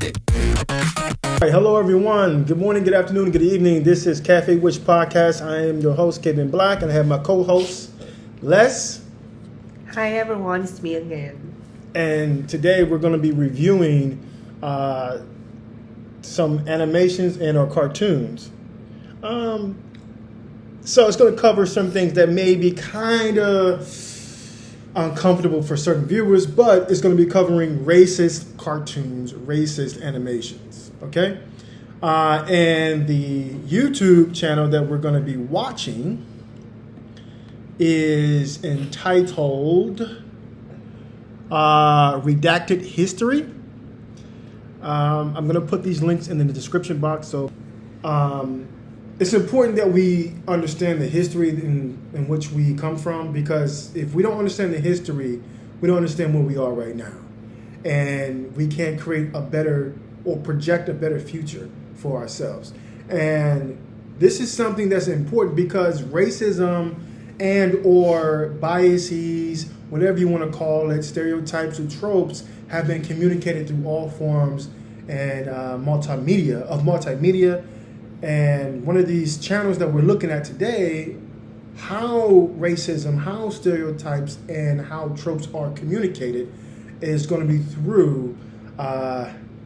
All right, hello everyone. Good morning, good afternoon, good evening. This is Cafe Witch Podcast. I am your host, Kevin Black, and I have my co-host, Les. Hi everyone, it's me again. And today we're going to be reviewing some animations and or cartoons. So it's going to cover some things that may be kind of uncomfortable for certain viewers, but it's going to be covering racist cartoons, racist animations, okay? And the YouTube channel that we're going to be watching is entitled Redacted History. I'm going to put these links in the description box, so it's important that we understand the history in which we come from, because if we don't understand the history, we don't understand where we are right now. And we can't create a better or project a better future for ourselves. And this is something that's important because racism and or biases, whatever you want to call it, stereotypes or tropes, have been communicated through all forms and multimedia. And one of these channels that we're looking at today, how racism, how stereotypes, and how tropes are communicated is going to be through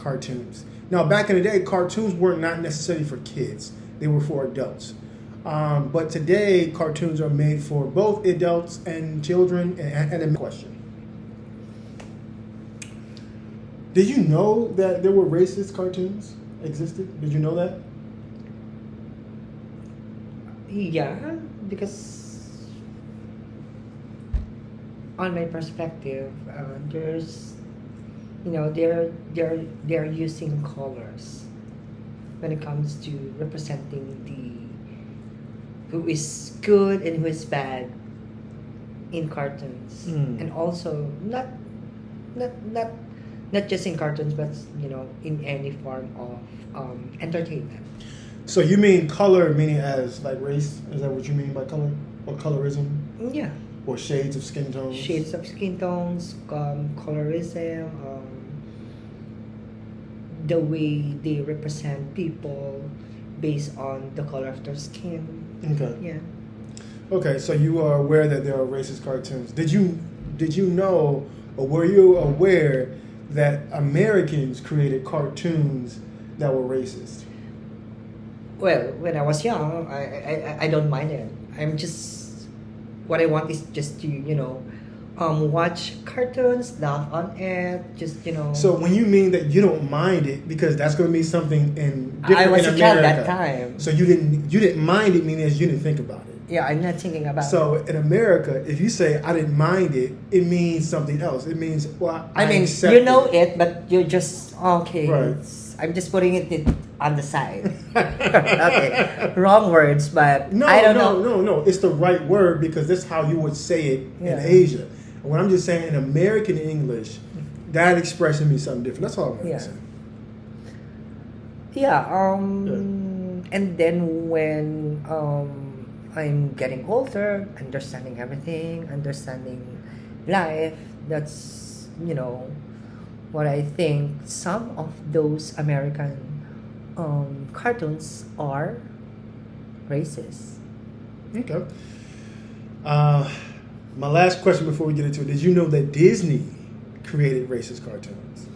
cartoons. Now, back in the day, cartoons were not necessarily for kids. They were for adults. But today, cartoons are made for both adults and children. And a question. Did you know that there were racist cartoons existed? Did you know that? Yeah, because on my perspective, there's, they're using colors when it comes to representing who is good and who is bad in cartoons, and also not just in cartoons, but in any form of entertainment. So you mean color, meaning as like race? Is that what you mean by color or colorism? Yeah. Or shades of skin tones? Shades of skin tones, colorism, the way they represent people based on the color of their skin. Okay. Yeah. Okay, so you are aware that there are racist cartoons. Did you know, or were you aware that Americans created cartoons that were racist? Well, when I was young, I don't mind it. What I want is just to, watch cartoons, laugh on it, So when you mean that you don't mind it, because that's going to be something different I was in a child America. that time. So you didn't mind it, meaning as you didn't think about it. Yeah, I'm not thinking about So it. in America, if you say I didn't mind it, it means something else. It means, well, I mean, accept you know it, but you're just okay. Right. I'm just putting it on the side. Okay, wrong words, but I don't know. No. It's the right word because that's how you would say it in Asia. And what I'm just saying, in American English, that expression means something different. That's all I'm going to say. Yeah. And then when I'm getting older, understanding everything, understanding life, that's what I think some of those American cartoons are racist. Okay. My last question before we get into it: did you know that Disney created racist cartoons?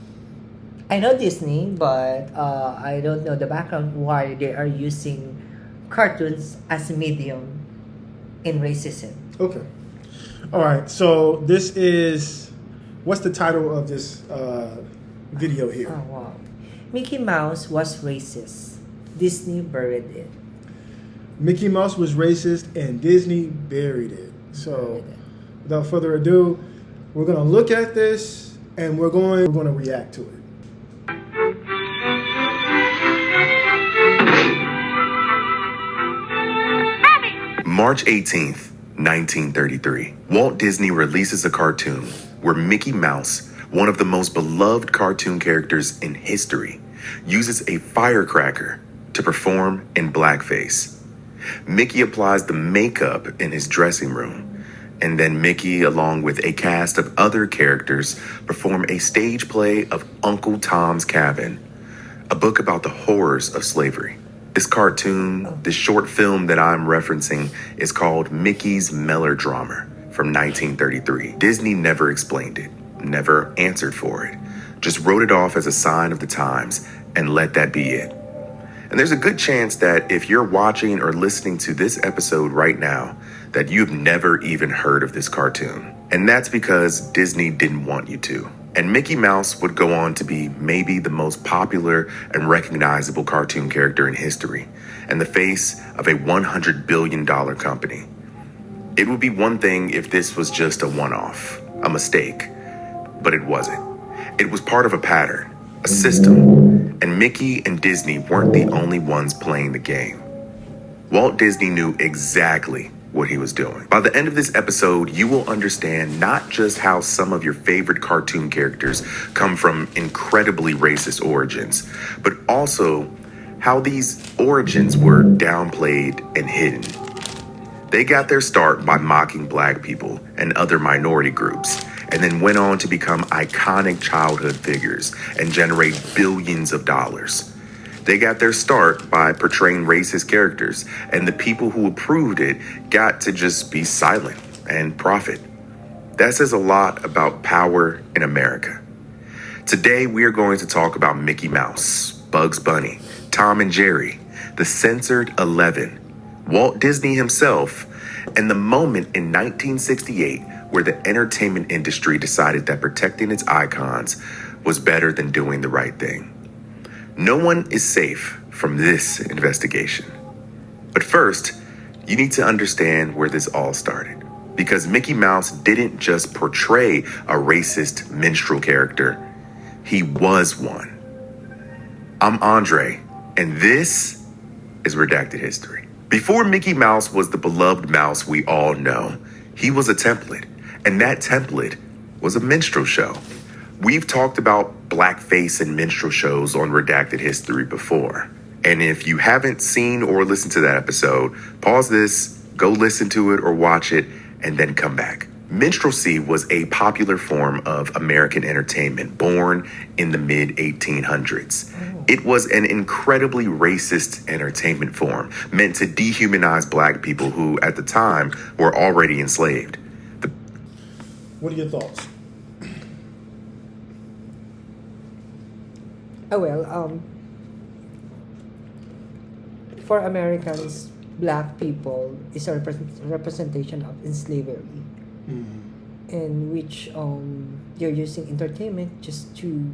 I know Disney, but I don't know the background why they are using cartoons as a medium in racism. Okay. All right. So this is. What's the title of this video here? Oh, wow. Mickey Mouse was racist. Disney buried it. Mickey Mouse was racist and Disney buried it. So, without further ado, we're going to look at this and we're going to react to it. March 18th, 1933. Walt Disney releases a cartoon where Mickey Mouse, one of the most beloved cartoon characters in history, uses a firecracker to perform in blackface. Mickey applies the makeup in his dressing room, and then Mickey, along with a cast of other characters, perform a stage play of Uncle Tom's Cabin, a book about the horrors of slavery. This cartoon, this short film that I'm referencing, is called Mickey's Melodrama from 1933. Disney never explained it, never answered for it, just wrote it off as a sign of the times and let that be it. And there's a good chance that if you're watching or listening to this episode right now, that you've never even heard of this cartoon. And that's because Disney didn't want you to. And Mickey Mouse would go on to be maybe the most popular and recognizable cartoon character in history, and the face of a $100 billion company. It would be one thing if this was just a one-off, a mistake, but it wasn't. It was part of a pattern, a system, and Mickey and Disney weren't the only ones playing the game. Walt Disney knew exactly what he was doing. By the end of this episode, you will understand not just how some of your favorite cartoon characters come from incredibly racist origins, but also how these origins were downplayed and hidden. They got their start by mocking Black people and other minority groups, and then went on to become iconic childhood figures and generate billions of dollars. They got their start by portraying racist characters, and the people who approved it got to just be silent and profit. That says a lot about power in America. Today, we are going to talk about Mickey Mouse, Bugs Bunny, Tom and Jerry, the Censored 11, Walt Disney himself, and the moment in 1968 where the entertainment industry decided that protecting its icons was better than doing the right thing. No one is safe from this investigation. But first, you need to understand where this all started. Because Mickey Mouse didn't just portray a racist minstrel character, he was one. I'm Andre, and this is Redacted History. Before Mickey Mouse was the beloved mouse we all know, he was a template, and that template was a minstrel show. We've talked about blackface and minstrel shows on Redacted History before. And if you haven't seen or listened to that episode, pause this, go listen to it or watch it, and then come back. Minstrelsy was a popular form of American entertainment born in the mid-1800s. It was an incredibly racist entertainment form meant to dehumanize Black people who, at the time, were already enslaved. What are your thoughts? For Americans, Black people is a representation of slavery, in which they're using entertainment just to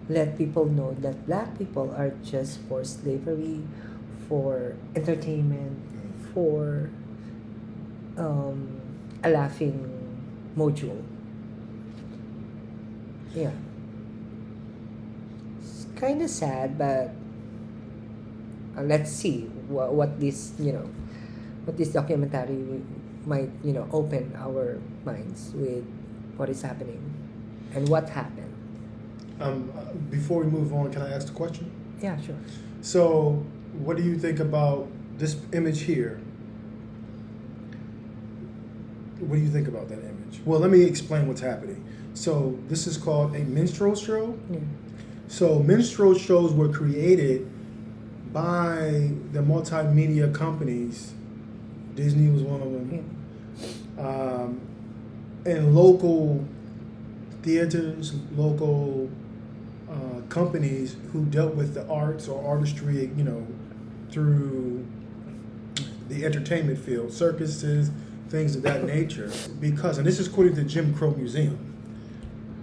let people know that Black people are just for slavery, for entertainment, for a laughing module. Yeah. It's kind of sad, but let's see what this documentary might open our minds with what is happening and what happened. Before we move on, can I ask the question? Yeah, sure. So, what do you think about this image here? What do you think about that image? Well, let me explain what's happening. So, this is called a minstrel show. Yeah. So, minstrel shows were created by the multimedia companies. Disney was one of them. Yeah. And local theaters, local companies who dealt with the arts or artistry, through the entertainment field, circuses, things of that nature. Because, and this is according to Jim Crow Museum,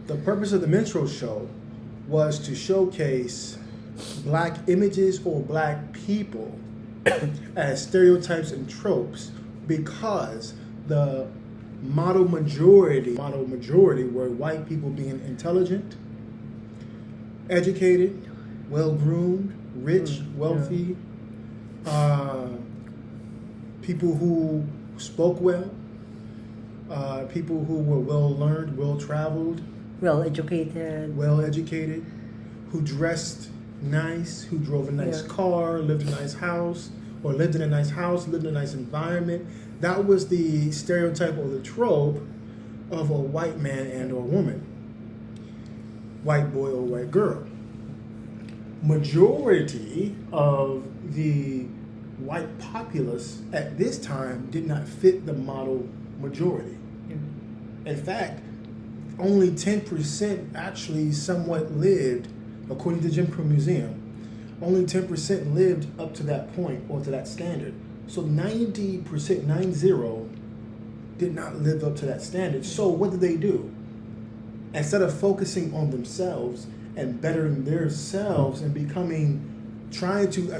the purpose of the minstrel show was to showcase Black images or Black people as stereotypes and tropes, because the model majority were white people being intelligent, educated, well-groomed, rich, wealthy, people who spoke well, people who were well-learned, well-traveled, well-educated, who dressed nice, who drove a nice car, lived in a nice house, lived in a nice environment. That was the stereotype or the trope of a white man and or woman, white boy or white girl. majority of the white populace at this time did not fit the model majority. In fact, only 10% actually somewhat lived, according to Jim Crow Museum, only 10% lived up to that point or to that standard. So 90%, 90, did not live up to that standard. So what did they do? Instead of focusing on themselves and bettering themselves and trying to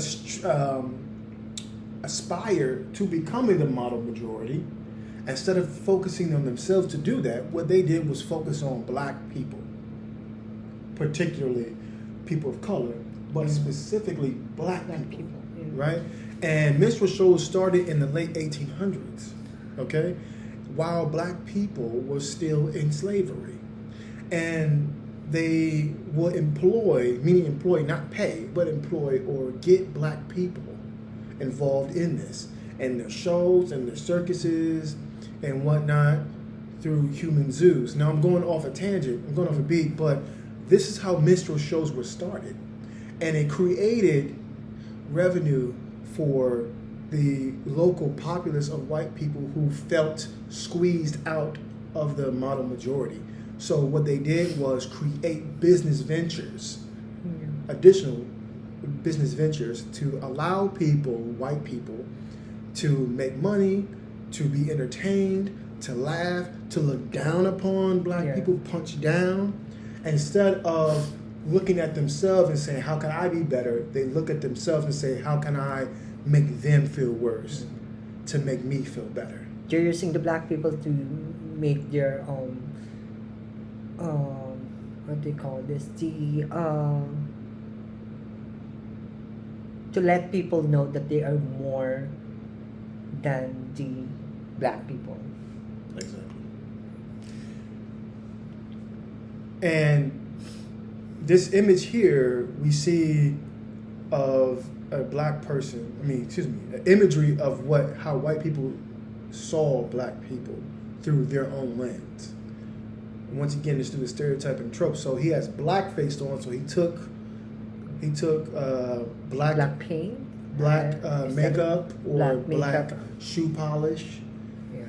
aspire to becoming the model majority, instead of focusing on themselves to do that, what they did was focus on black people, particularly people of color, but specifically black people, right? And minstrel shows started in the late 1800s, okay, while black people were still in slavery. And they would employ, not pay, but employ or get black people involved in this, and their shows and their circuses and whatnot through human zoos. Now I'm going off a tangent, I'm going off a beat, but this is how minstrel shows were started. And it created revenue for the local populace of white people who felt squeezed out of the model majority. So what they did was create business ventures, additional business ventures to allow people, white people, to make money, to be entertained, to laugh, to look down upon black people, punch down. Instead of looking at themselves and saying, how can I be better? They look at themselves and say, how can I make them feel worse to make me feel better? They're using the black people to make their what do you call this? To let people know that they are more than the black people. Exactly. And this image here we see of a black person, imagery of how white people saw black people through their own lens. Once again, it's through the stereotype and trope. So he has blackface on, so he took black paint, makeup or black makeup. shoe polish. Yeah.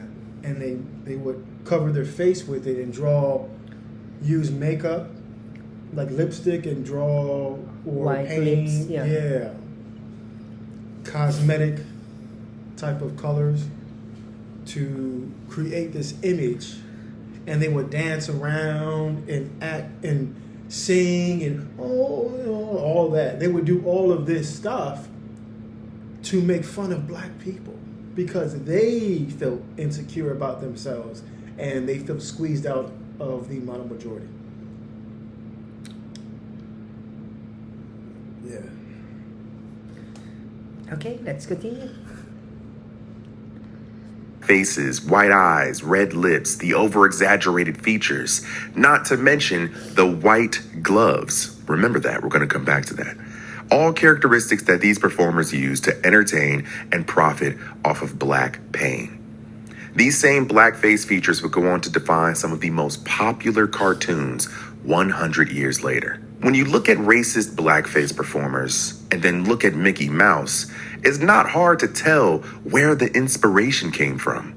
And they would cover their face with it and use makeup like lipstick and draw or white paint. lips, yeah. Cosmetic type of colors to create this image. And they would dance around and act and sing and all that. They would do all of this stuff to make fun of black people because they felt insecure about themselves and they felt squeezed out of the model majority. Yeah. Okay, let's continue. Faces, white eyes, red lips, the over-exaggerated features, not to mention the white gloves. Remember that, we're going to come back to that. All characteristics that these performers use to entertain and profit off of black pain. These same blackface features would go on to define some of the most popular cartoons 100 years later. When you look at racist blackface performers and then look at Mickey Mouse, it's not hard to tell where the inspiration came from.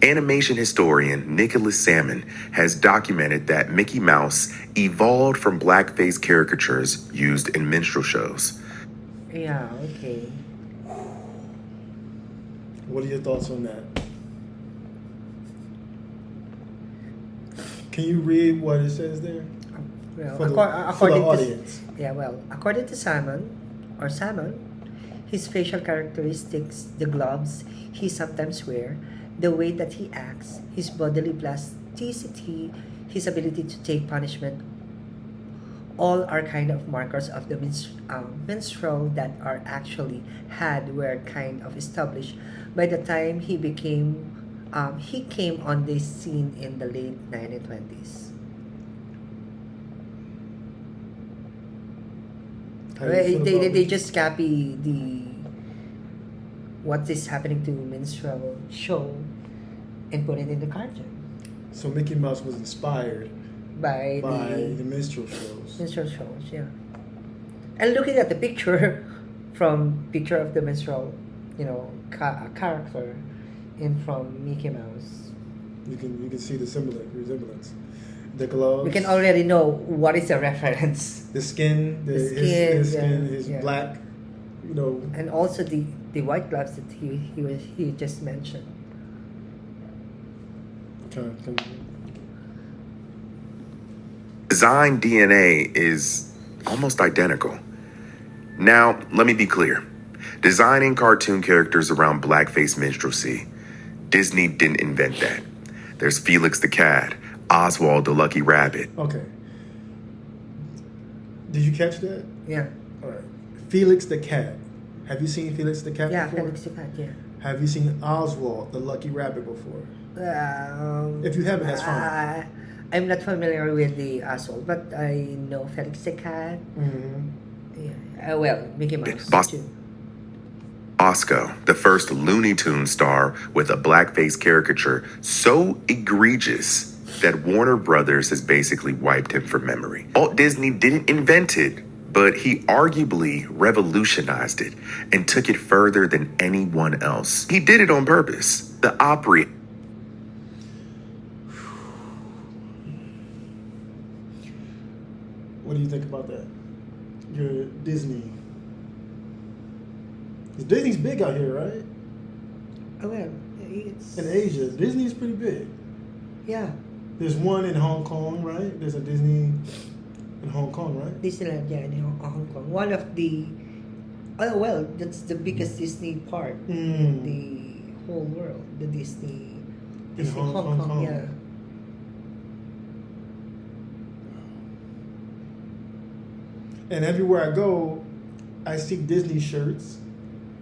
Animation historian Nicholas Salmon has documented that Mickey Mouse evolved from blackface caricatures used in minstrel shows. Yeah, okay. What are your thoughts on that? Can you read what it says there? Well, For the according audience. according to Salmon, his facial characteristics, the gloves he sometimes wears, the way that he acts, his bodily plasticity, his ability to take punishment, all are kind of markers of the minstrel that are actually were kind of established by the time he came on the scene in the late 1920s. They just copy what is happening to minstrel show and put it in the cartoon. So Mickey Mouse was inspired by the minstrel shows. Minstrel shows, yeah. And looking at the picture from picture of the minstrel, character, and from Mickey Mouse, You can see the similar resemblance. The gloves. we can already know what is the reference. The skin. The skin, His skin. yeah, His yeah. black. And also the white gloves that he just mentioned. Design DNA is almost identical. Now, let me be clear. Designing cartoon characters around blackface minstrelsy, Disney didn't invent that. There's Felix the Cat, Oswald the Lucky Rabbit. Okay. Did you catch that? Yeah. All right. Felix the Cat. Have you seen Felix the Cat Yeah, before? Felix the Cat, yeah. Have you seen Oswald the Lucky Rabbit before? If you haven't, that's fine. I'm not familiar with the Oswald, but I know Felix the Cat. Mm-hmm. Yeah. Well, Mickey Mouse too. Oscar, the first Looney Tunes star with a blackface caricature so egregious that Warner Brothers has basically wiped him from memory. Walt Disney didn't invent it, but he arguably revolutionized it and took it further than anyone else. He did it on purpose. The Opry. What do you think about that? Your Disney. 'Cause Disney's big out here, right? Oh, well, it's... In Asia, Disney's pretty big. Yeah. There's one in Hong Kong, right? There's a Disney in Hong Kong, right? Disneyland, yeah, in Hong Kong. One of the... Oh, well, that's the biggest Disney park in the whole world. The Disney Hong Kong. Yeah. And everywhere I go, I see Disney shirts.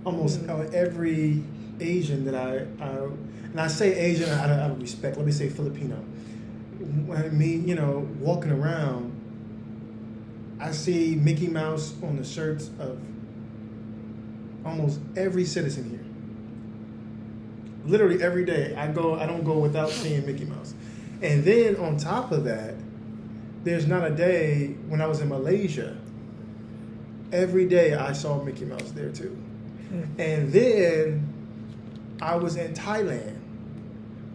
Almost every Asian that and I say Asian out of respect. Let me say Filipino. When walking around, I see Mickey Mouse on the shirts of almost every citizen here. Literally every day I don't go without seeing Mickey Mouse. And then on top of that, there's not a day when I was in Malaysia. Every day I saw Mickey Mouse there too. And then I was in Thailand.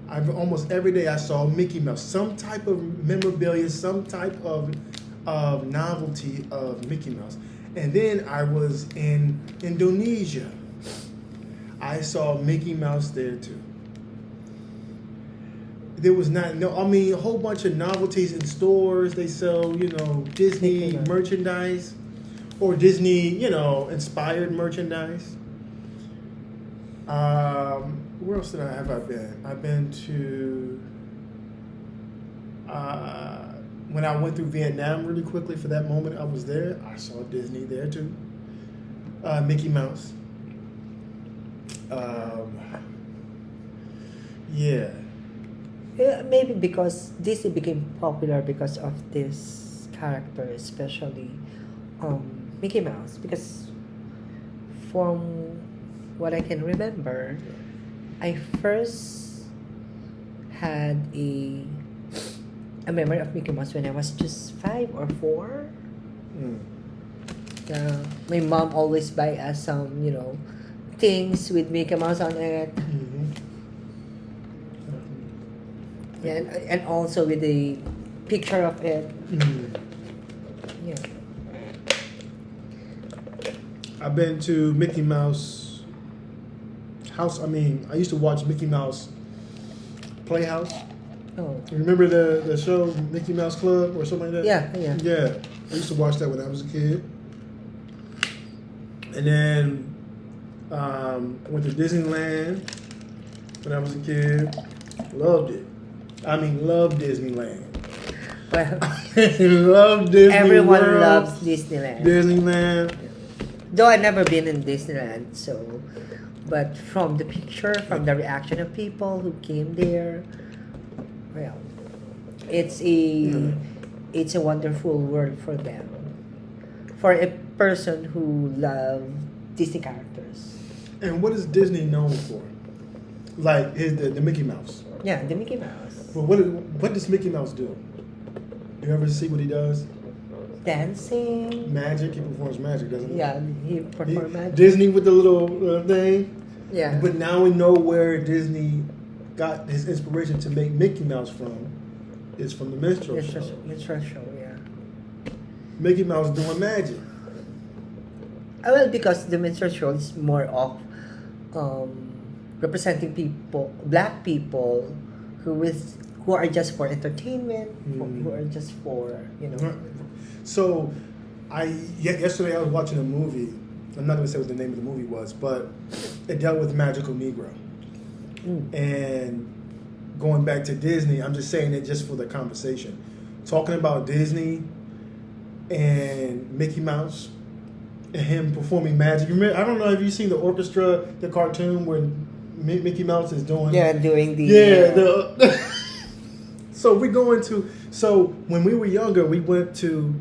Almost every day I saw Mickey Mouse, some type of memorabilia, some type of novelty of Mickey Mouse. And then I was in Indonesia. I saw Mickey Mouse there too. There was a whole bunch of novelties in stores. They sell, Disney merchandise or Disney, inspired merchandise. Where else have I been? I've been to when I went through Vietnam really quickly for that moment I was there, I saw Disney there too. Mickey Mouse. Yeah. Maybe because Disney became popular because of this character, especially Mickey Mouse. Because from what I can remember, I first had a memory of Mickey Mouse when I was just 5 or 4. My mom always buy us some, things with Mickey Mouse on it. Yeah, and also with the picture of it. Yeah. I've been to Mickey Mouse house. I used to watch Mickey Mouse Playhouse. Oh. Remember the show Mickey Mouse Club or something like that? Yeah. Yeah. I used to watch that when I was a kid. And then I went to Disneyland when I was a kid. Loved it. Loved Disneyland. Well, Loved Disney everyone World, loves Disneyland. Disneyland. Though I've never been in Disneyland, but from the picture, from the reaction of people who came there, well, it's a wonderful world for them. For a person who loves Disney characters. And what is Disney known for? Like the Mickey Mouse. Yeah, the Mickey Mouse. Well, what does Mickey Mouse do? You ever see what he does? dancing. Magic. He performs magic, doesn't he? Yeah, he performed magic. Disney with the little thing. Yeah. But now we know where Disney got his inspiration to make Mickey Mouse from. It's from the minstrel show. Minstrel show, yeah. Mickey Mouse doing magic. Well, because the minstrel show is more of representing people, black people, who are just for entertainment, who are just for, you know. So, yesterday I was watching a movie. I'm not going to say what the name of the movie was, but it dealt with magical Negro. And going back to Disney, I'm just saying it just for the conversation. Talking about Disney and Mickey Mouse and him performing magic. Remember, I don't know if you've seen the orchestra, the cartoon where Mickey Mouse is doing. Yeah, doing the. Yeah, so we go into. So when we were younger, we went to,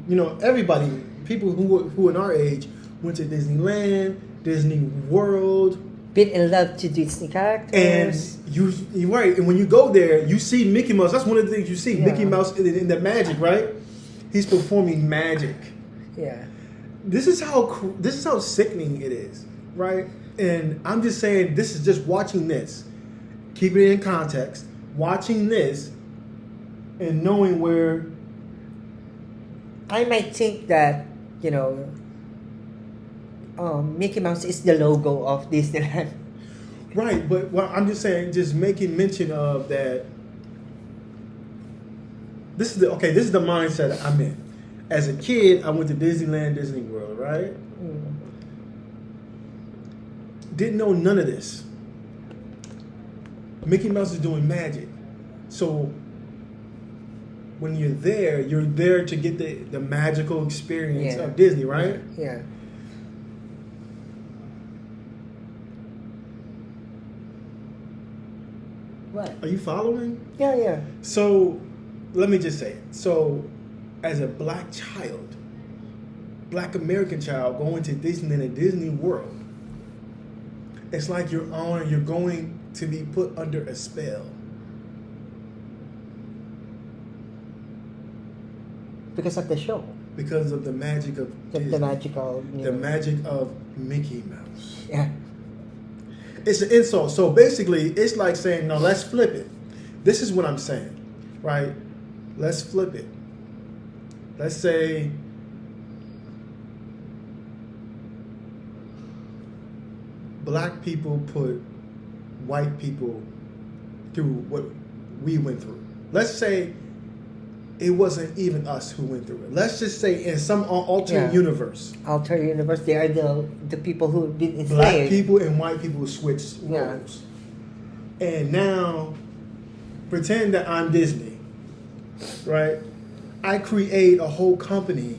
everybody, people who in our age went to Disneyland, Disney World. Been in love to Disney characters. And you're right. And when you go there, you see Mickey Mouse. That's one of the things you see. Yeah. Mickey Mouse in the magic, right? He's performing magic. Yeah. This is how sickening it is, right? And I'm just saying, this is just watching this, keeping it in context, watching this, and knowing where. I might think that, Mickey Mouse is the logo of Disneyland. Right, but I'm just saying, just making mention of that. This is the mindset I'm in. As a kid, I went to Disneyland, Disney World, right? Didn't know none of this. Mickey Mouse is doing magic. So when you're there to get the magical experience of Disney, right? Yeah. What? Are you following? Yeah. So let me just say it. So as a black child, black American child going to Disneyland and Disney World, it's like you're going to be put under a spell. Because of the show. Because of the magic of Disney. The magical. The magic of Mickey Mouse. Yeah. It's an insult. So basically, it's like saying, no, let's flip it. This is what I'm saying, right? Let's flip it. Let's say black people put white people through what we went through. Let's say it wasn't even us who went through it. Let's just say in some alternate universe. Alternate universe, they are the people who have been enslaved. Black people and white people switched roles. And now, pretend that I'm Disney, right? I create a whole company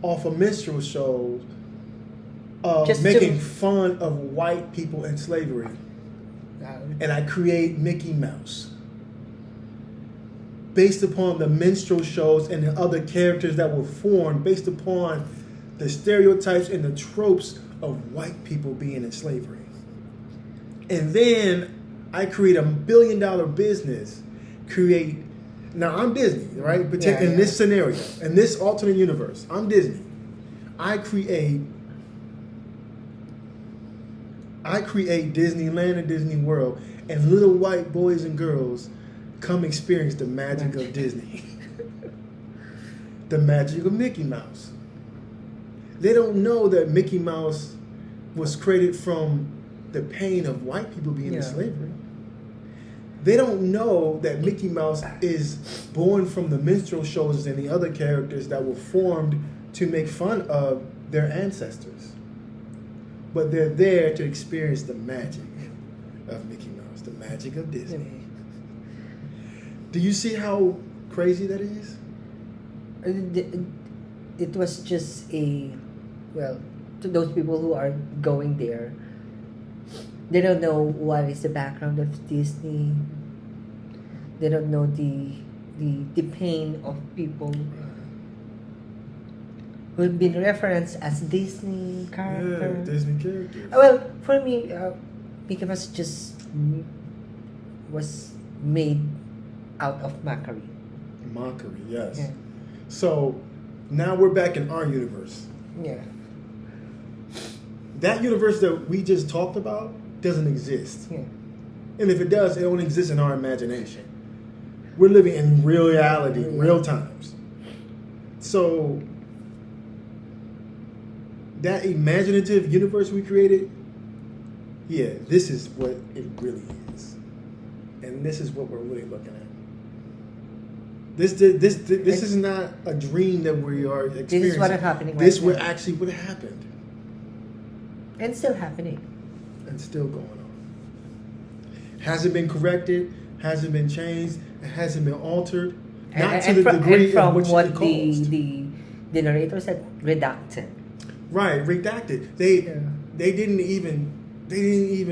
off of minstrel shows of making fun of white people in slavery. And I create Mickey Mouse based upon the minstrel shows and the other characters that were formed based upon the stereotypes and the tropes of white people being in slavery. And then I create $1 billion business, now I'm Disney, right? But in this scenario, in this alternate universe, I'm Disney. I create Disneyland and Disney World, and little white boys and girls come experience the magic of Disney. The magic of Mickey Mouse. They don't know that Mickey Mouse was created from the pain of white people being in slavery. They don't know that Mickey Mouse is born from the minstrel shows and the other characters that were formed to make fun of their ancestors. But they're there to experience the magic of Mickey Mouse, the magic of Disney. Do you see how crazy that is? It was just to those people who are going there, they don't know what is the background of Disney. They don't know the pain of people who have been referenced as Disney characters. Yeah, Disney characters. Well, for me, Mickey Mouse just was made out of mockery. Mockery, yes. Yeah. So Now we're back in our universe. Yeah. That universe that we just talked about doesn't exist. Yeah. And if it does, it only exists in our imagination. We're living in real reality, real times. So that imaginative universe we created, yeah, this is what it really is. And this is what we're really looking at. This is not a dream that we are experiencing. This is what is happening right This now. was actually what happened. And still happening. And still going on. Hasn't been corrected, hasn't been changed, it hasn't been altered. Not to the degree in which what it caused. the narrator said, redacted. Right, redacted. They didn't even They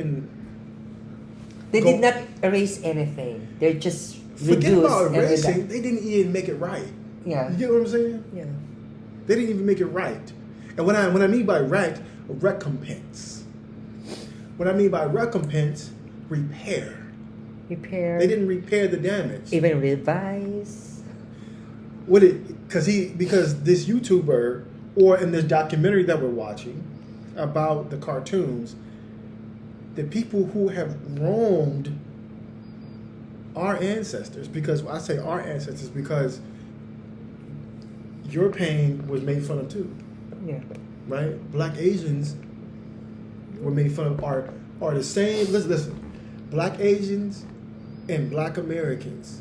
go- did not erase anything. They're just forget reduced about and erasing. redact- They didn't even make it right. Yeah. You get what I'm saying? Yeah. They didn't even make it right. And when I mean by right, recompense. What I mean by recompense, repair. Repair. They didn't repair the damage. Even revise. Because this YouTuber, or in this documentary that we're watching about the cartoons, the people who have wronged our ancestors, because I say our ancestors because your pain was made fun of too, Yeah. right? Black Asians were made fun of, are the same. Listen, Black Asians and Black Americans,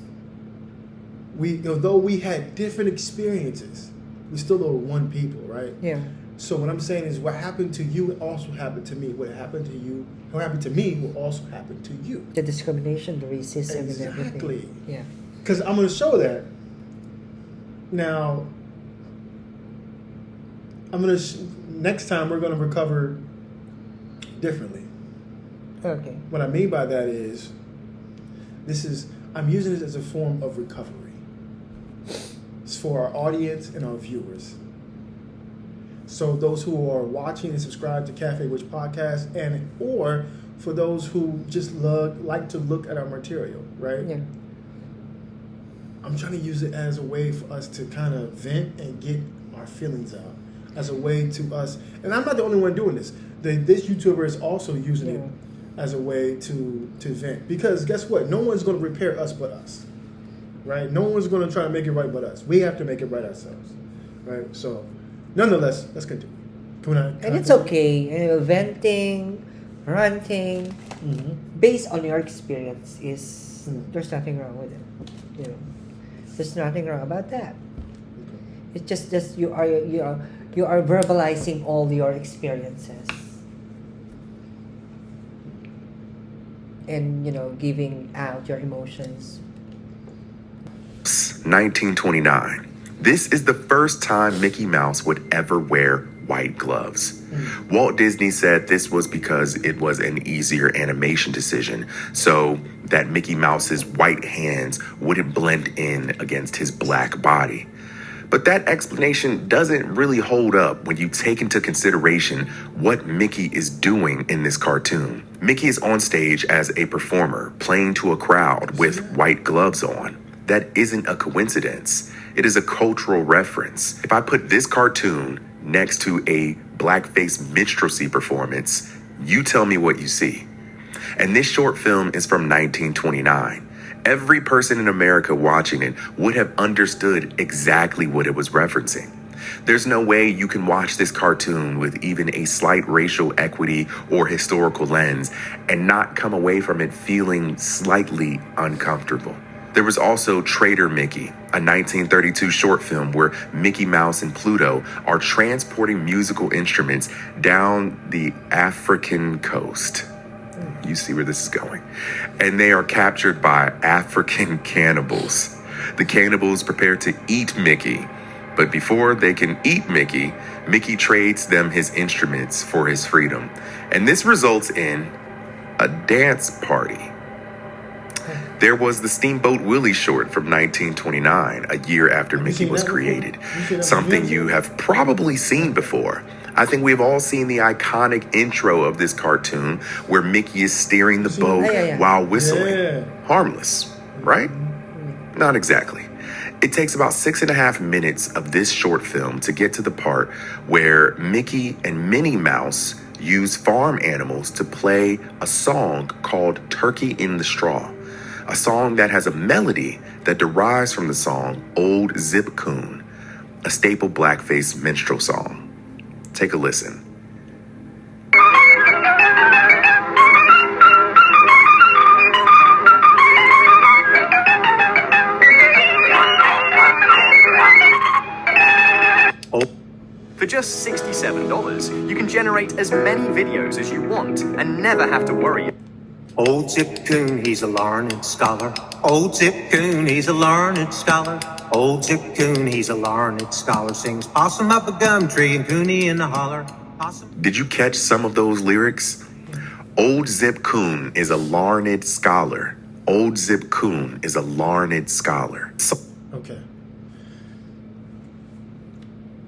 although we had different experiences, we still are one people, right? Yeah. So what I'm saying is, what happened to you also happened to me. What happened to me will also happen to you. The discrimination, the racism, and Exactly. everything. Yeah. Because I'm going to show that. Now, next time we're going to recover differently. Okay. What I mean by that is, I'm using this as a form of recovery. It's for our audience and our viewers. So those who are watching and subscribe to Cafe Witch Podcast, or for those who just like to look at our material, right? Yeah. I'm trying to use it as a way for us to kind of vent and get our feelings out, as a way to us. And I'm not the only one doing this. This YouTuber is also using it as a way to vent. Because guess what? No one's going to repair us but us, right? No one's going to try to make it right but us. We have to make it right ourselves, right? So, nonetheless, let's continue. And it's okay. Venting, ranting, based on your experience, there's nothing wrong with it. There's nothing wrong about that. Okay. It's just you are verbalizing all your experiences, and giving out your emotions. 1929. This is the first time Mickey Mouse would ever wear white gloves. Walt Disney said this was because it was an easier animation decision, so that Mickey Mouse's white hands wouldn't blend in against his black body. But that explanation doesn't really hold up when you take into consideration what Mickey is doing in this cartoon. Mickey is on stage as a performer, playing to a crowd with white gloves on. That isn't a coincidence. It is a cultural reference. If I put this cartoon next to a blackface minstrelsy performance, you tell me what you see. And this short film is from 1929. Every person in America watching it would have understood exactly what it was referencing. There's no way you can watch this cartoon with even a slight racial equity or historical lens and not come away from it feeling slightly uncomfortable. There was also Trader Mickey, a 1932 short film where Mickey Mouse and Pluto are transporting musical instruments down the African coast. You see where this is going. And they are captured by African cannibals. The cannibals prepare to eat Mickey, but before they can eat Mickey, Mickey trades them his instruments for his freedom. And this results in a dance party. There was the Steamboat Willie short from 1929, a year after Mickey was created. Something you have probably seen before. I think we've all seen the iconic intro of this cartoon where Mickey is steering the boat while whistling. Harmless, right? Not exactly. It takes about 6.5 minutes of this short film to get to the part where Mickey and Minnie Mouse use farm animals to play a song called Turkey in the Straw, a song that has a melody that derives from the song Old Zip Coon, a staple blackface minstrel song. Take a listen. For just $67, you can generate as many videos as you want and never have to worry. Old Zip Coon, he's a learned scholar. Old Zip Coon, he's a learned scholar. Old Zip Coon, he's a learned scholar. Sings possum up a gum tree and cooney in the holler. Possum. Did you catch some of those lyrics? Old Zip Coon is a learned scholar. Old Zip Coon is a learned scholar. Okay.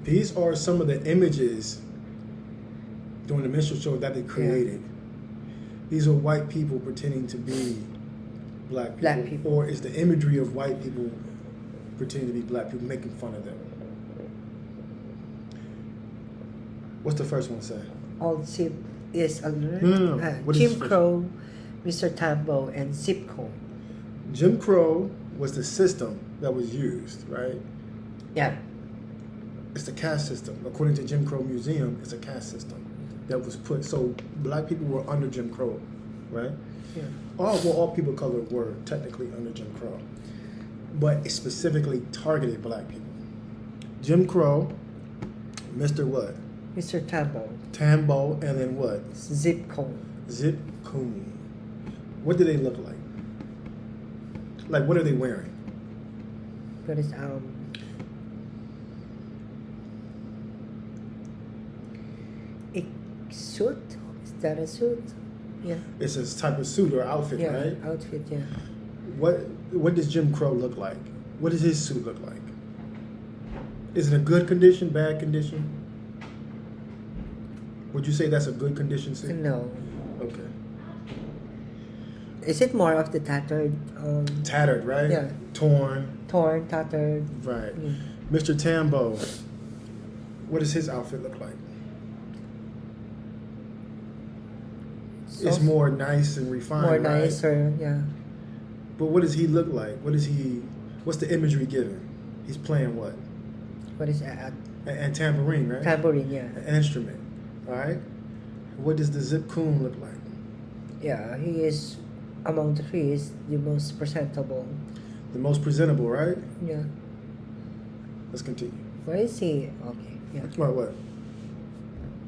These are some of the images during the minstrel show that they created. These are white people pretending to be black people. Or is the imagery of white people pretending to be black people, making fun of them? What's the first one say? Old Zip is a No. What is Jim this first? Crow, Mr. Tambo, and Zip Coon. Jim Crow was the system that was used, right? Yeah. It's the caste system. According to Jim Crow Museum, it's a caste system that was put. So black people were under Jim Crow, right? Yeah. All people of color were technically under Jim Crow, but it specifically targeted black people. Jim Crow, Mr. what? Mr. Tambo, Tambo, and then what? Zip Coon. Zip Coon. What do they look like? Like, what are they wearing? What is a suit? Is that a suit? Yeah. It's a type of suit or outfit, Yeah. right? Outfit. Yeah. What does Jim Crow look like? What does his suit look like? Is it a good condition, bad condition? Would you say that's a good condition suit? No. Okay. Is it more of the tattered? Tattered, right? Yeah. Torn. Torn, tattered. Right. Mm. Mr. Tambo, what does his outfit look like? It's more nice and refined, More right? nicer. Yeah. But what does he look like? What's the imagery given? He's playing what? What is that? And tambourine, right? Tambourine. Yeah. An instrument, all right? What does the Zip Coon look like? Yeah. He is among the three is the most presentable. The most presentable, right? Yeah. Let's continue. What is he? Okay. Yeah. What?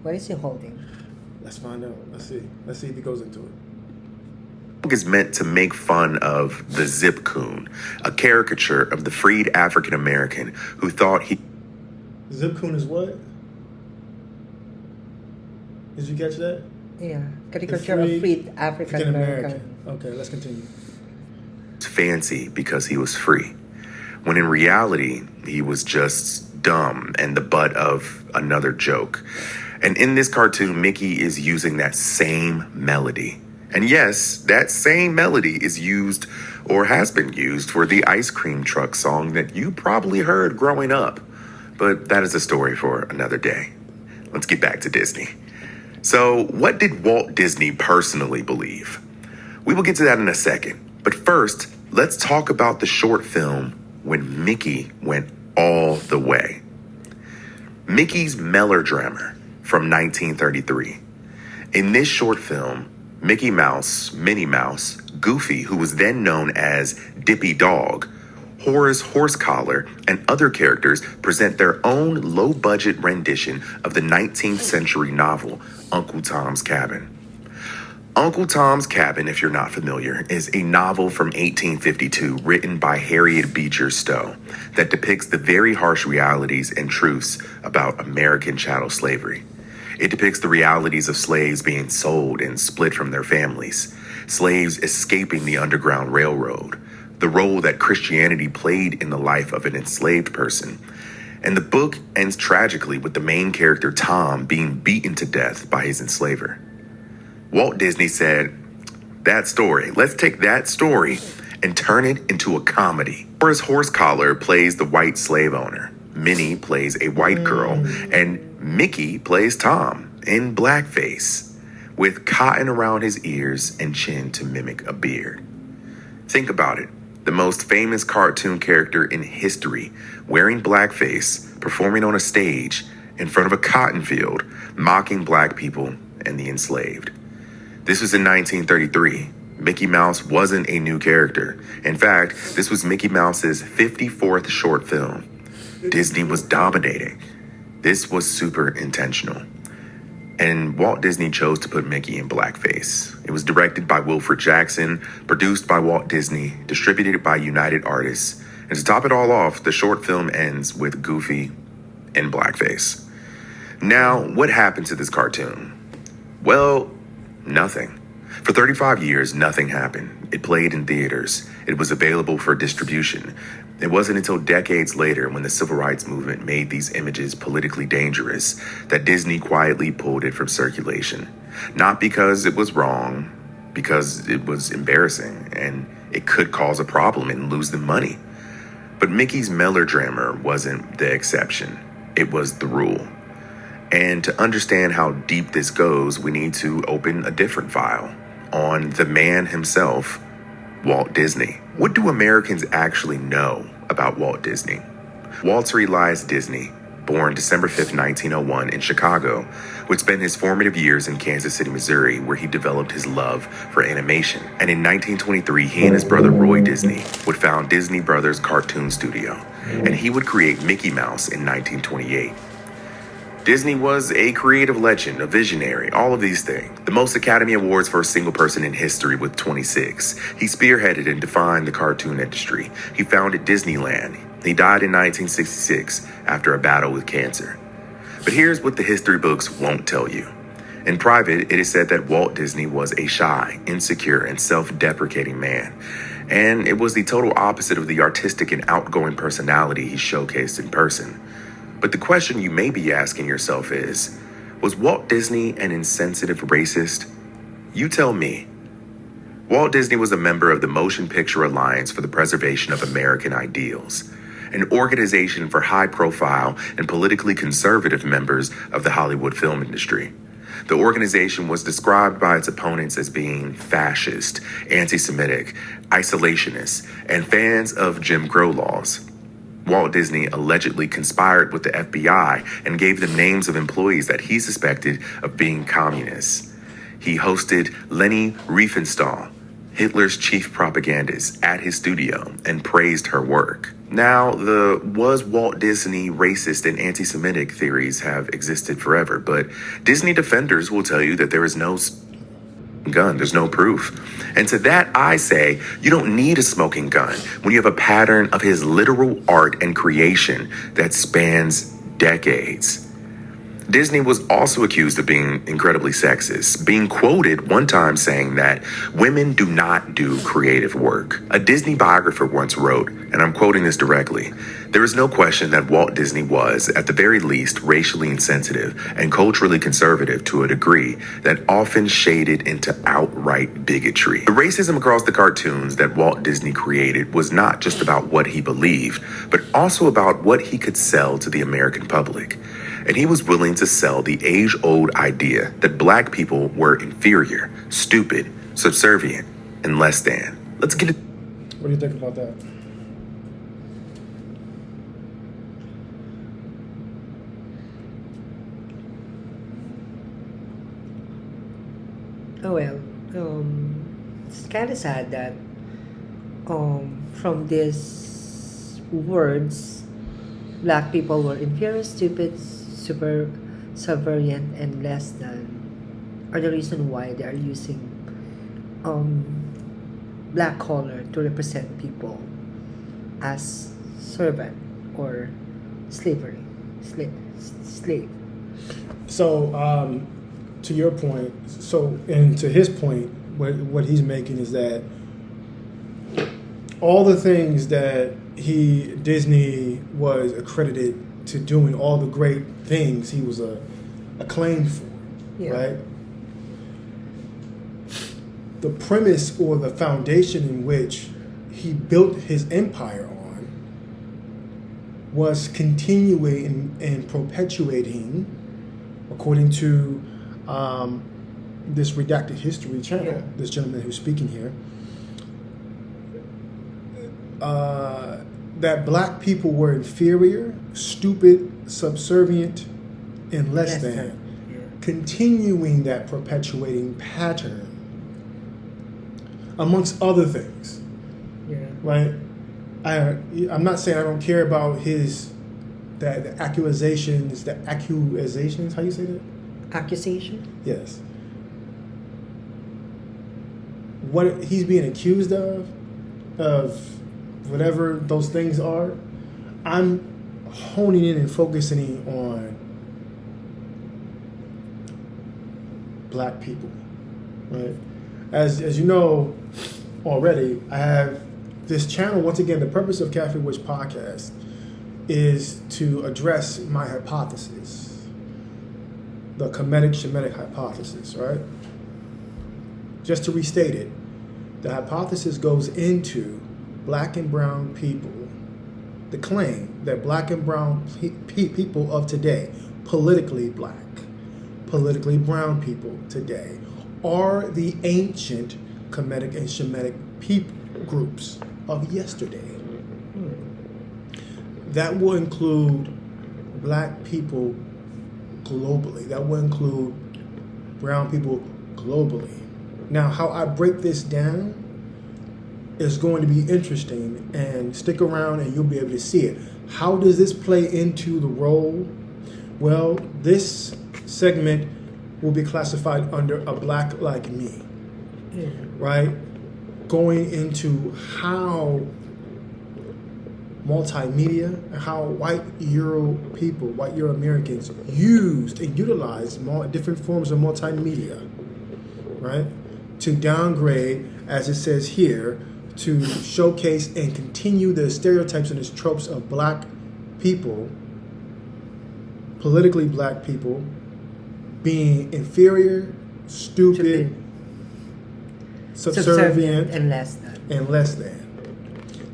What is he holding? Let's find out. Let's see if he goes into it. Is meant to make fun of the Zip Coon, a caricature of the freed African American who thought he. Zip Coon is what? Did you catch that? Yeah. Caricature of freed African American. Okay, let's continue. Fancy because he was free, when in reality he was just dumb and the butt of another joke. And in this cartoon, Mickey is using that same melody. And yes, that same melody is used or has been used for the ice cream truck song that you probably heard growing up. But that is a story for another day. Let's get back to Disney. So what did Walt Disney personally believe? We will get to that in a second. But first, let's talk about the short film when Mickey went all the way. Mickey's Melodrama from 1933. In this short film, Mickey Mouse, Minnie Mouse, Goofy, who was then known as Dippy Dog, Horace Horsecollar, and other characters present their own low-budget rendition of the 19th century novel, Uncle Tom's Cabin. Uncle Tom's Cabin, if you're not familiar, is a novel from 1852 written by Harriet Beecher Stowe that depicts the very harsh realities and truths about American chattel slavery. It depicts the realities of slaves being sold and split from their families, slaves escaping the Underground Railroad, the role that Christianity played in the life of an enslaved person. And the book ends tragically with the main character Tom being beaten to death by his enslaver. Walt Disney said, let's take that story and turn it into a comedy. Horace Horsecollar plays the white slave owner. Minnie plays a white girl, and Mickey plays Tom in blackface, with cotton around his ears and chin to mimic a beard. Think about it. The most famous cartoon character in history, wearing blackface, performing on a stage in front of a cotton field, mocking black people and the enslaved. This was in 1933. Mickey Mouse wasn't a new character. In fact, this was Mickey Mouse's 54th short film. Disney was dominating. This was super intentional. And Walt Disney chose to put Mickey in blackface. It was directed by Wilfred Jackson, produced by Walt Disney, distributed by United Artists. And to top it all off, the short film ends with Goofy in blackface. Now, what happened to this cartoon? Well, nothing. For 35 years, nothing happened. It played in theaters. It was available for distribution. It wasn't until decades later, when the civil rights movement made these images politically dangerous, that Disney quietly pulled it from circulation. Not because it was wrong, because it was embarrassing and it could cause a problem and lose them money. But Mickey's melodrama wasn't the exception. It was the rule. And to understand how deep this goes, we need to open a different file on the man himself, Walt Disney. What do Americans actually know about Walt Disney? Walter Elias Disney, born December 5th, 1901 in Chicago, would spend his formative years in Kansas City, Missouri, where he developed his love for animation. And in 1923, he and his brother Roy Disney would found Disney Brothers Cartoon Studio, and he would create Mickey Mouse in 1928. Disney was a creative legend, a visionary, all of these things. The most Academy Awards for a single person in history with 26. He spearheaded and defined the cartoon industry. He founded Disneyland. He died in 1966 after a battle with cancer. But here's what the history books won't tell you. In private, it is said that Walt Disney was a shy, insecure, and self-deprecating man. And it was the total opposite of the artistic and outgoing personality he showcased in person. But the question you may be asking yourself is, was Walt Disney an insensitive racist? You tell me. Walt Disney was a member of the Motion Picture Alliance for the Preservation of American Ideals, an organization for high-profile and politically conservative members of the Hollywood film industry. The organization was described by its opponents as being fascist, anti-Semitic, isolationist, and fans of Jim Crow laws. Walt Disney allegedly conspired with the FBI and gave them names of employees that he suspected of being communists. He hosted Leni Riefenstahl, Hitler's chief propagandist, at his studio and praised her work. Now, the was Walt Disney racist and anti-Semitic theories have existed forever, but Disney defenders will tell you that there is no gun, there's no proof. And to that I say, you don't need a smoking gun when you have a pattern of his literal art and creation that spans decades. Disney was also accused of being incredibly sexist, being quoted one time saying that women do not do creative work. A Disney biographer once wrote, and I'm quoting this directly, "There is no question that Walt Disney was, at the very least, racially insensitive and culturally conservative to a degree that often shaded into outright bigotry." The racism across the cartoons that Walt Disney created was not just about what he believed, but also about what he could sell to the American public. And he was willing to sell the age-old idea that black people were inferior, stupid, subservient, and less than. Let's get it. What do you think about that? Oh well, it's kind of sad that from these words, black people were inferior, stupid, super subservient, and less than are the reason why they are using black color to represent people as servant or slave. So, to your point, and to his point, what he's making is that all the things that Disney was accredited to doing, all the great things he was acclaimed for, Yeah. right? The premise or the foundation in which he built his empire on was continuing and perpetuating, according to this Redacted History channel, this gentleman who's speaking here, that black people were inferior, stupid, subservient, and less than. Yeah. Continuing that perpetuating pattern, amongst other things. Yeah. Right? I'm not saying I don't care about the accusations, how you say that? Accusation? Yes. What he's being accused of whatever those things are, I'm honing in and focusing on black people, right? As you know already, I have this channel. Once again, the purpose of Cafe Witch Podcast is to address my hypothesis, the Kemetic Shemitic hypothesis, right? Just to restate it, the hypothesis goes into black and brown people, the claim that black and brown people of today, politically black, politically brown people today, are the ancient Kemetic and Shemitic people groups of yesterday. That will include black people globally. That will include brown people globally. Now, how I break this down is going to be interesting, and stick around and you'll be able to see it. How does this play into the role? Well, this segment will be classified under a black like me, right? Going into how multimedia and how white Euro people, white Euro Americans used and utilized different forms of multimedia, right? To downgrade, as it says here, to showcase and continue the stereotypes and the tropes of black people, politically black people, being inferior, stupid, subservient, and less than.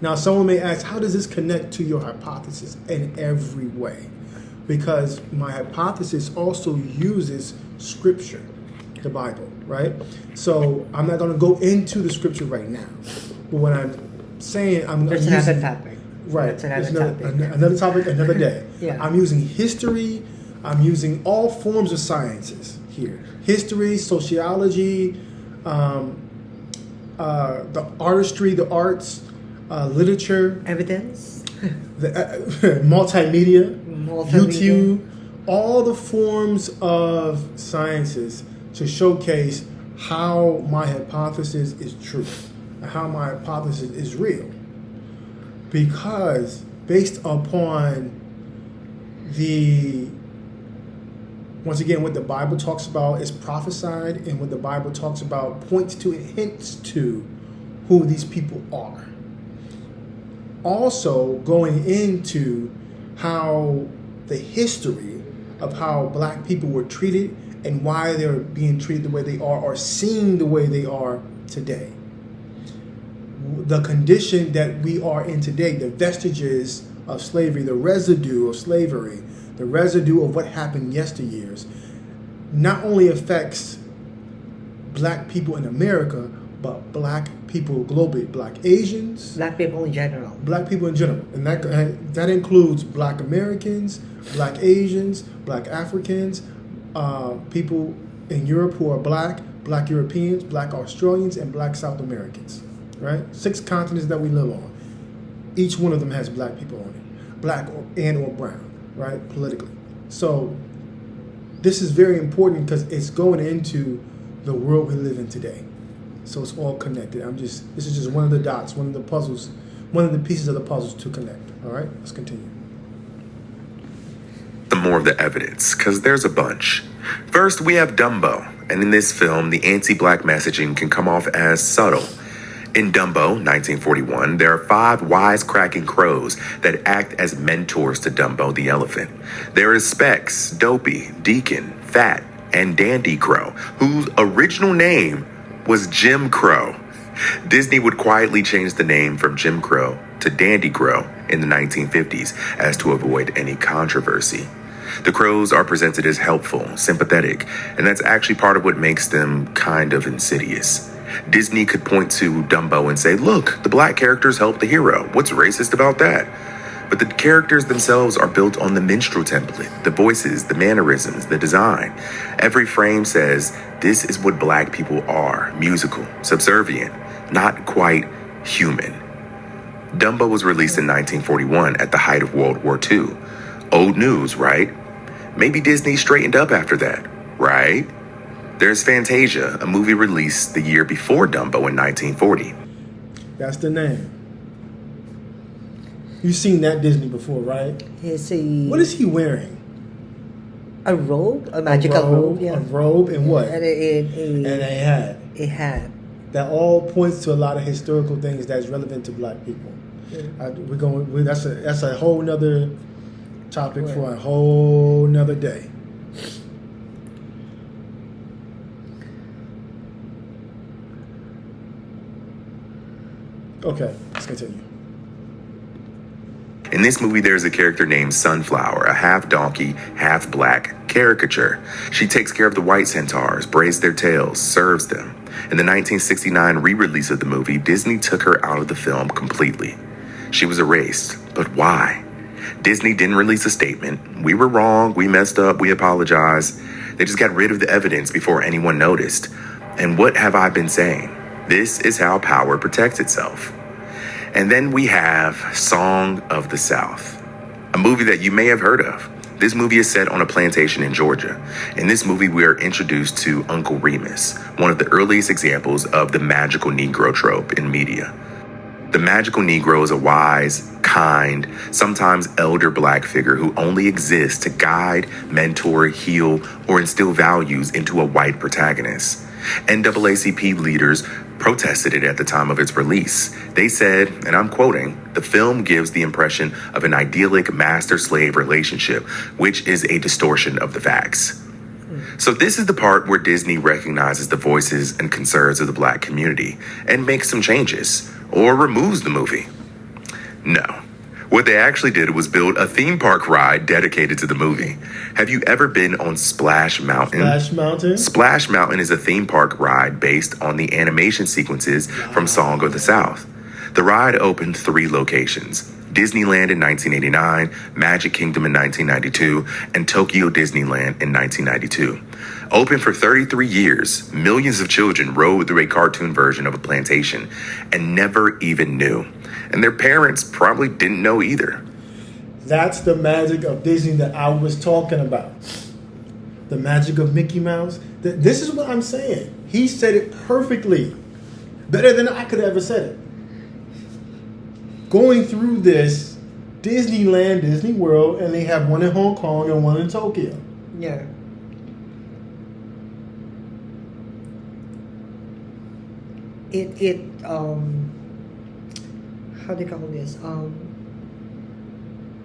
Now, someone may ask, how does this connect to your hypothesis? In every way. Because my hypothesis also uses scripture, the Bible, right? So I'm not going to go into the scripture right now. But what I'm saying, There's another topic. Right. That's another topic. Another topic, another day. Yeah. I'm using history. I'm using all forms of sciences here. History, sociology, the artistry, the arts, literature. Evidence? The multimedia, YouTube, all the forms of sciences to showcase how my hypothesis is true, and how my hypothesis is real. Because based upon once again, what the Bible talks about is prophesied, and what the Bible talks about points to and hints to who these people are. Also going into how the history of how black people were treated and why they're being treated the way they are or seen the way they are today. The condition that we are in today, the vestiges of slavery, the residue of slavery, the residue of what happened yesteryears, not only affects black people in America, but black people globally, black Asians, Black people in general. black people in general, and that includes black Americans, black Asians, black Africans, people in Europe who are black Europeans, black Australians, and black South Americans, right? 6 continents that we live on. Each one of them has black people on it, black or brown, right, politically. So this is very important because it's going into the world we live in today. So it's all connected. This is just one of the dots, one of the puzzles, one of the pieces of the puzzles to connect. All right, let's continue. Some more of the evidence, because there's a bunch. First, we have Dumbo, and in this film, the anti-black messaging can come off as subtle. In Dumbo, 1941, there are 5 wisecracking crows that act as mentors to Dumbo the elephant. There is Specs, Dopey, Deacon, Fat, and Dandy Crow, whose original name was Jim Crow. Disney would quietly change the name from Jim Crow to Dandy Crow in the 1950s as to avoid any controversy. The crows are presented as helpful, sympathetic, and that's actually part of what makes them kind of insidious. Disney could point to Dumbo and say, look, the black characters help the hero. What's racist about that? But the characters themselves are built on the minstrel template, the voices, the mannerisms, the design. Every frame says, this is what black people are, musical, subservient, not quite human. Dumbo was released in 1941 at the height of World War II. Old news, right? Maybe Disney straightened up after that, right? There's Fantasia, a movie released the year before Dumbo in 1940. That's the name. You've seen that Disney before, right? He's a What is he wearing? a robe, a magical robe, yeah. A robe and what? And And a hat. a hat. That all points to a lot of historical things that's relevant to black people. Yeah. That's a whole nother topic Right. for a whole nother day. Okay, let's continue. In this movie, there's a character named Sunflower, a half donkey, half black caricature. She takes care of the white centaurs, braids their tails, serves them. In the 1969 re-release of the movie, Disney took her out of the film completely. She was erased, but why? Disney didn't release a statement. We were wrong, we messed up, we apologize. They just got rid of the evidence before anyone noticed. And what have I been saying? This is how power protects itself. And then we have Song of the South, a movie that you may have heard of. This movie is set on a plantation in Georgia. In this movie, we are introduced to Uncle Remus, one of the earliest examples of the magical Negro trope in media. The magical Negro is a wise, kind, sometimes elder black figure who only exists to guide, mentor, heal, or instill values into a white protagonist. NAACP leaders protested it at the time of its release. They said, and I'm quoting, the film gives the impression of an idyllic master-slave relationship, which is a distortion of the facts. So this is the part where Disney recognizes the voices and concerns of the black community and makes some changes, or removes the movie. No. What they actually did was build a theme park ride dedicated to the movie. Have you ever been on Splash Mountain? Splash Mountain? Splash Mountain is a theme park ride based on the animation sequences from Song of the South. The ride opened 3 locations: Disneyland in 1989, Magic Kingdom in 1992, and Tokyo Disneyland in 1992. Open for 33 years, millions of children rode through a cartoon version of a plantation and never even knew. And their parents probably didn't know either. That's the magic of Disney that I was talking about. The magic of Mickey Mouse. This is what I'm saying. He said it perfectly. Better than I could have ever said it. Going through this Disneyland, Disney World, and they have one in Hong Kong and one in Tokyo. Yeah. It how do you call this?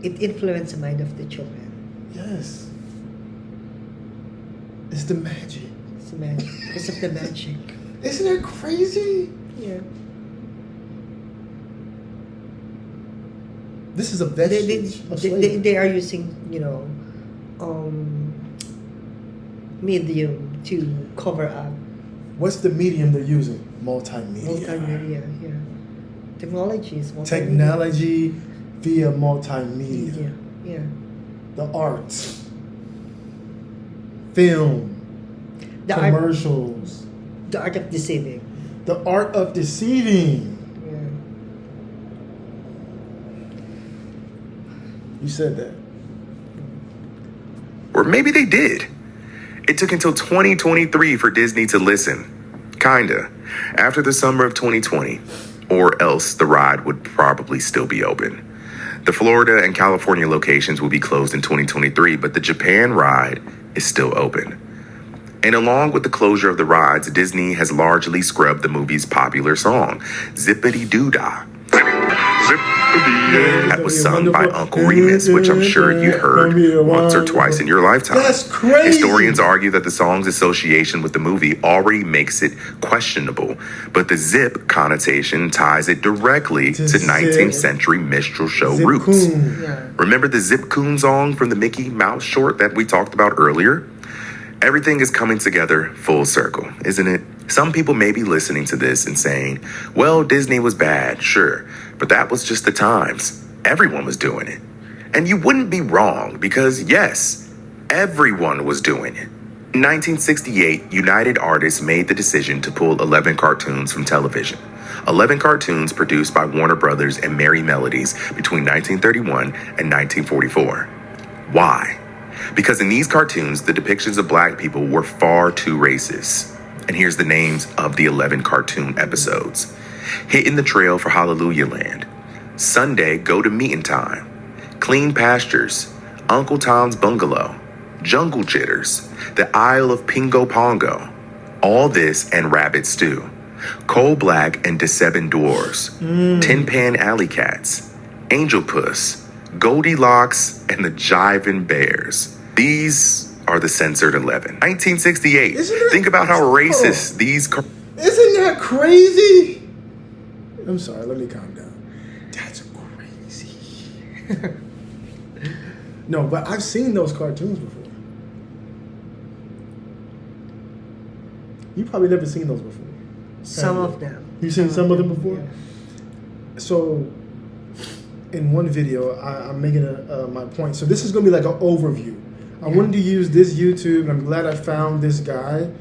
It influenced the mind of the children. Yes. It's the magic. It's the magic. Because of the magic. Isn't that crazy? Yeah. This is a vestige of slavery. They are using, medium to cover up. What's the medium they're using? Multimedia. Multimedia, yeah. Technology is multimedia. Technology via multimedia. Yeah. The arts. Film. The Commercials. The art of deceiving. The art of deceiving. Yeah. You said that. Or maybe they did. It took until 2023 for Disney to listen. Kinda. After the summer of 2020. Or else the ride would probably still be open. The Florida and California locations will be closed in 2023, but the Japan ride is still open. And along with the closure of the rides, Disney has largely scrubbed the movie's popular song, Zippity Doo Dah. Zip, That was sung by Uncle Remus, which I'm sure you heard once or twice in your lifetime. That's crazy. Historians argue that the song's association with the movie already makes it questionable, but the zip connotation ties it directly to 19th century minstrel show Zip roots. Coon. Yeah. Remember the Zip Coon song from the Mickey Mouse short that we talked about earlier? Everything is coming together full circle, isn't it? Some people may be listening to this and saying, well, Disney was bad, sure, but that was just the times. Everyone was doing it. And you wouldn't be wrong because, yes, everyone was doing it. In 1968, United Artists made the decision to pull 11 cartoons from television. 11 cartoons produced by Warner Brothers and Merry Melodies between 1931 and 1944. Why? Because in these cartoons, the depictions of black people were far too racist. And here's the names of the 11 cartoon episodes. Hitting the Trail for Hallelujah Land, Sunday Go to Meetin' Time, Clean Pastures, Uncle Tom's Bungalow, Jungle Jitters, The Isle of Pingo Pongo, All This and Rabbit Stew, Coal Black and the Seven Dwarfs, Tin Pan Alley Cats, Angel Puss, Goldilocks and the Jivin' Bears. These are the censored 11. 1968. Think about how racist these... Isn't that crazy? I'm sorry, let me calm down. That's crazy. No, but I've seen those cartoons before. You probably never seen those before. Some of them. You've seen some of them before? Yeah. So, in one video, I'm making my point. So this is going to be like an overview. I wanted to use this YouTube, and I'm glad I found this guy,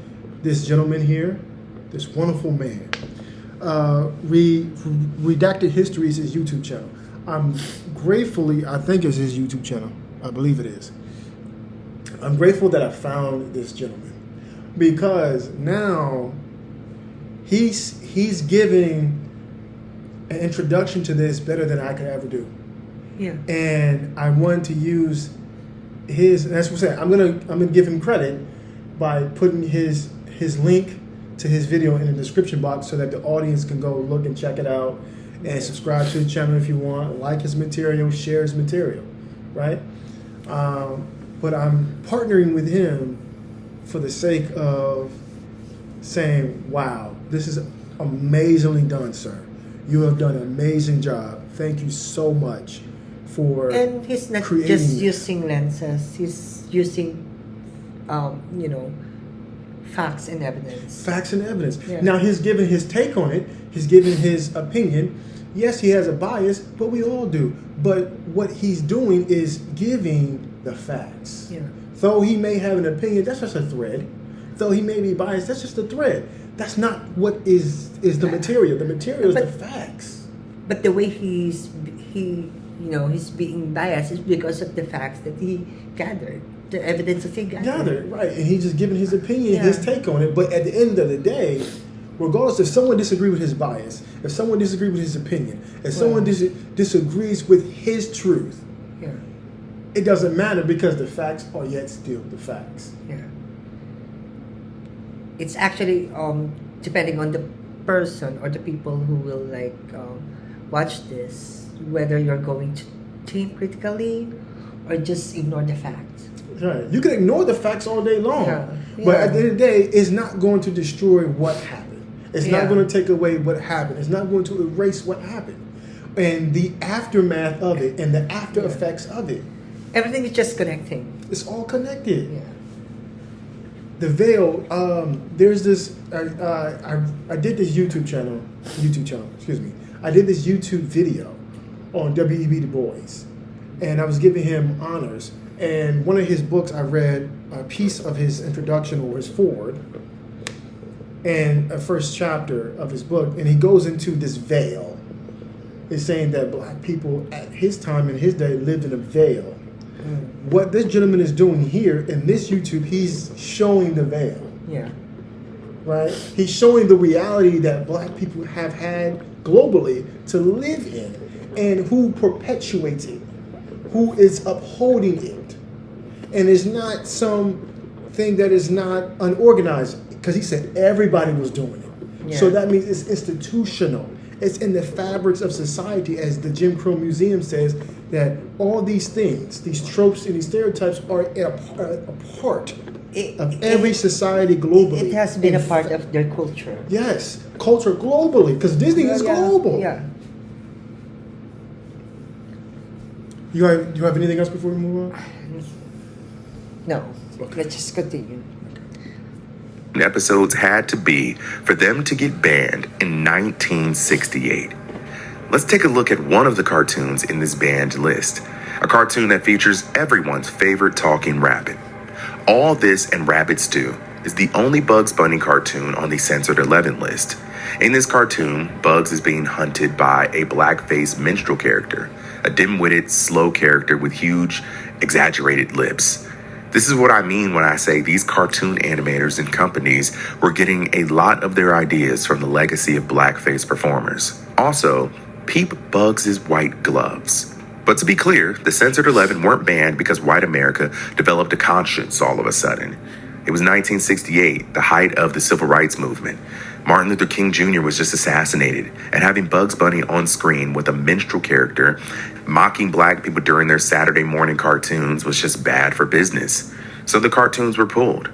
this gentleman here, this wonderful man. Redacted History is his YouTube channel. I'm gratefully, I think it's his YouTube channel. I believe it is. I'm grateful that I found this gentleman because now he's giving an introduction to this better than I could ever do. Yeah. And I wanted to use his. That's what I'm saying. I'm gonna give him credit by putting his link to his video in the description box so that the audience can go look and check it out and subscribe to his channel if you want. Like his material, share his material, right? But I'm partnering with him for the sake of saying, "Wow, this is amazingly done, sir. You have done an amazing job. Thank you so much for." And he's not just using lenses. He's using, facts and evidence. Facts and evidence. Yeah. Now he's given his take on it. He's given his opinion. Yes, he has a bias, but we all do. But what he's doing is giving the facts. Yeah. Though he may have an opinion, that's just a thread. Though he may be biased, that's just a thread. That's not what is the material. The material is the facts. But the way he's being biased is because of the facts that he gathered, the evidence that he gathered. Right. And he's just giving his opinion, his take on it. But at the end of the day, regardless if someone disagrees with his bias, if someone disagrees with his opinion, if someone disagrees with his truth, it doesn't matter because the facts are yet still the facts. Yeah. It's actually depending on the person or the people who will watch this, whether you're going to think critically or just ignore the facts. Right. You can ignore the facts all day long, but at the end of the day, it's not going to destroy what happened. It's not going to take away what happened. It's not going to erase what happened. And the aftermath of it and the after effects of it. Everything is just connecting. It's all connected. Yeah. The veil. There's this. I did this YouTube channel. Excuse me. I did this YouTube video on W.E.B. Du Bois, and I was giving him honors. And one of his books, I read a piece of his introduction or his foreword, and a first chapter of his book, and he goes into this veil. He's saying that black people at his time in his day lived in a veil. What this gentleman is doing here in this YouTube, he's showing the veil. Yeah. Right? He's showing the reality that black people have had globally to live in, and who perpetuates it, who is upholding it. And it's not something that is not unorganized, because he said everybody was doing it. Yeah. So that means it's institutional. It's in the fabrics of society, as the Jim Crow Museum says, that all these things, these tropes and these stereotypes are a part of every society globally. It has been a part of their culture. Yes, culture globally, because Disney is global. Yeah. You have anything else before we move on? No. Let's just continue. Episodes had to be for them to get banned in 1968. Let's take a look at one of the cartoons in this banned list. A cartoon that features everyone's favorite talking rabbit. All This and Rabbit Stew is the only Bugs Bunny cartoon on the Censored 11 list. In this cartoon, Bugs is being hunted by a blackface minstrel character, a dim-witted, slow character with huge, exaggerated lips. This is what I mean when I say these cartoon animators and companies were getting a lot of their ideas from the legacy of blackface performers. Also, peep Bugs' white gloves. But to be clear, the Censored 11 weren't banned because white America developed a conscience all of a sudden. It was 1968, the height of the Civil Rights Movement. Martin Luther King Jr. was just assassinated, and having Bugs Bunny on screen with a minstrel character mocking black people during their Saturday morning cartoons was just bad for business. So the cartoons were pulled.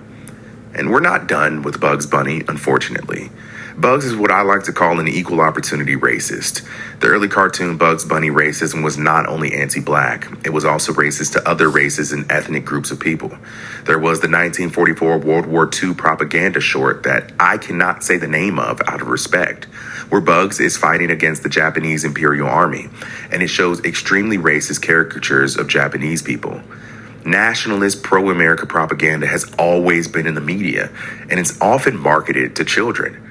And we're not done with Bugs Bunny, unfortunately. Bugs is what I like to call an equal opportunity racist. The early cartoon Bugs Bunny racism was not only anti-black, it was also racist to other races and ethnic groups of people. There was the 1944 World War II propaganda short that I cannot say the name of out of respect, where Bugs is fighting against the Japanese Imperial Army, and it shows extremely racist caricatures of Japanese people. Nationalist pro-America propaganda has always been in the media, and it's often marketed to children.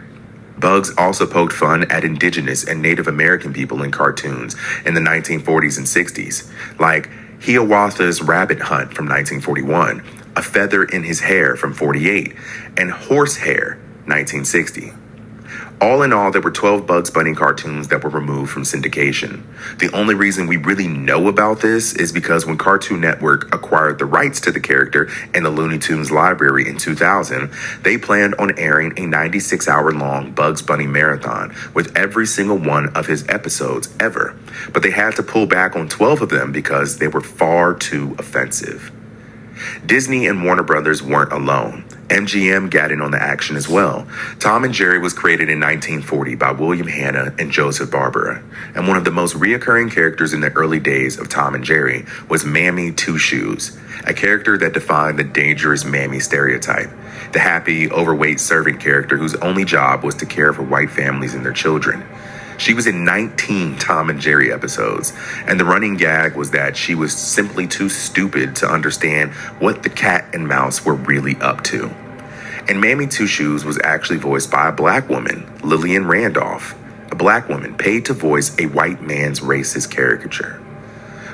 Bugs also poked fun at indigenous and Native American people in cartoons in the 1940s and 60s, like Hiawatha's Rabbit Hunt from 1941, A Feather in His Hair from 48, and Horsehair, 1960. All in all, there were 12 Bugs Bunny cartoons that were removed from syndication. The only reason we really know about this is because when Cartoon Network acquired the rights to the character in the Looney Tunes library in 2000, they planned on airing a 96-hour-long Bugs Bunny marathon with every single one of his episodes ever. But they had to pull back on 12 of them because they were far too offensive. Disney and Warner Brothers weren't alone. MGM got in on the action as well. Tom and Jerry was created in 1940 by William Hanna and Joseph Barbera, and one of the most reoccurring characters in the early days of Tom and Jerry was Mammy Two Shoes, a character that defined the dangerous Mammy stereotype, the happy, overweight servant character whose only job was to care for white families and their children. She was in 19 Tom and Jerry episodes, and the running gag was that she was simply too stupid to understand what the cat and mouse were really up to. And Mammy Two Shoes was actually voiced by a black woman, Lillian Randolph, a black woman paid to voice a white man's racist caricature.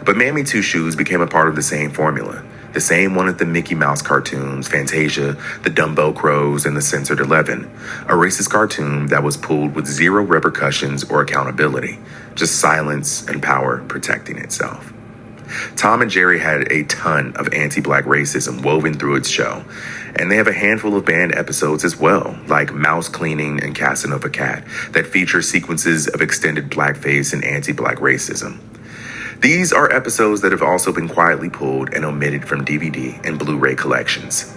But Mammy Two Shoes became a part of the same formula, the same one at the Mickey Mouse cartoons, Fantasia, the Dumbo Crows, and the Censored 11, a racist cartoon that was pulled with zero repercussions or accountability, just silence and power protecting itself. Tom and Jerry had a ton of anti-black racism woven through its show, and they have a handful of banned episodes as well, like Mouse Cleaning and Casanova Cat, that feature sequences of extended blackface and anti-black racism. These are episodes that have also been quietly pulled and omitted from DVD and Blu-ray collections.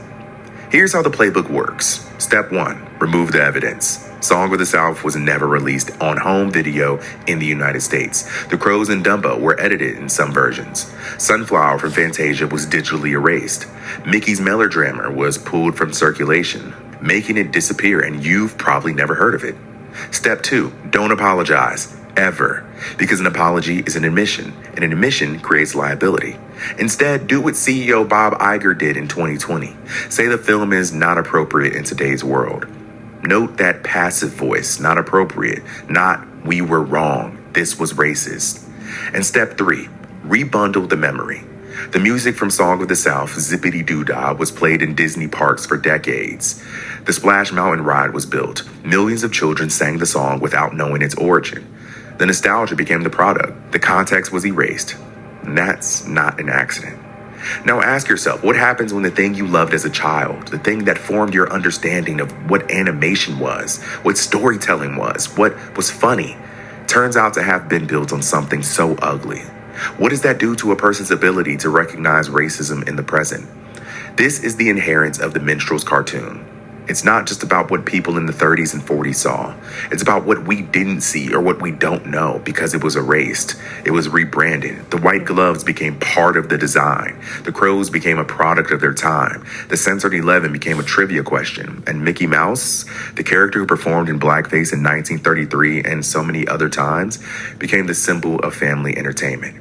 Here's how the playbook works. Step 1, remove the evidence. Song of the South was never released on home video in the United States. The Crows and Dumbo were edited in some versions. Sunflower from Fantasia was digitally erased. Mickey's Melodrama was pulled from circulation, making it disappear, and you've probably never heard of it. Step 2, don't apologize. Ever. Because an apology is an admission, and an admission creates liability. Instead, do what CEO Bob Iger did in 2020. Say the film is not appropriate in today's world. Note that passive voice, not appropriate, not we were wrong, this was racist. And step 3, rebundle the memory. The music from Song of the South, Zippity Doo Dah, was played in Disney parks for decades. The Splash Mountain ride was built. Millions of children sang the song without knowing its origin. The nostalgia became the product. The context was erased. And that's not an accident. Now ask yourself, what happens when the thing you loved as a child, the thing that formed your understanding of what animation was, what storytelling was, what was funny, turns out to have been built on something so ugly. What does that do to a person's ability to recognize racism in the present? This is the inherence of the minstrel's cartoon. It's not just about what people in the 30s and 40s saw. It's about what we didn't see or what we don't know because it was erased. It was rebranded. The white gloves became part of the design. The crows became a product of their time. The censored 11 became a trivia question. And Mickey Mouse, the character who performed in blackface in 1933 and so many other times, became the symbol of family entertainment.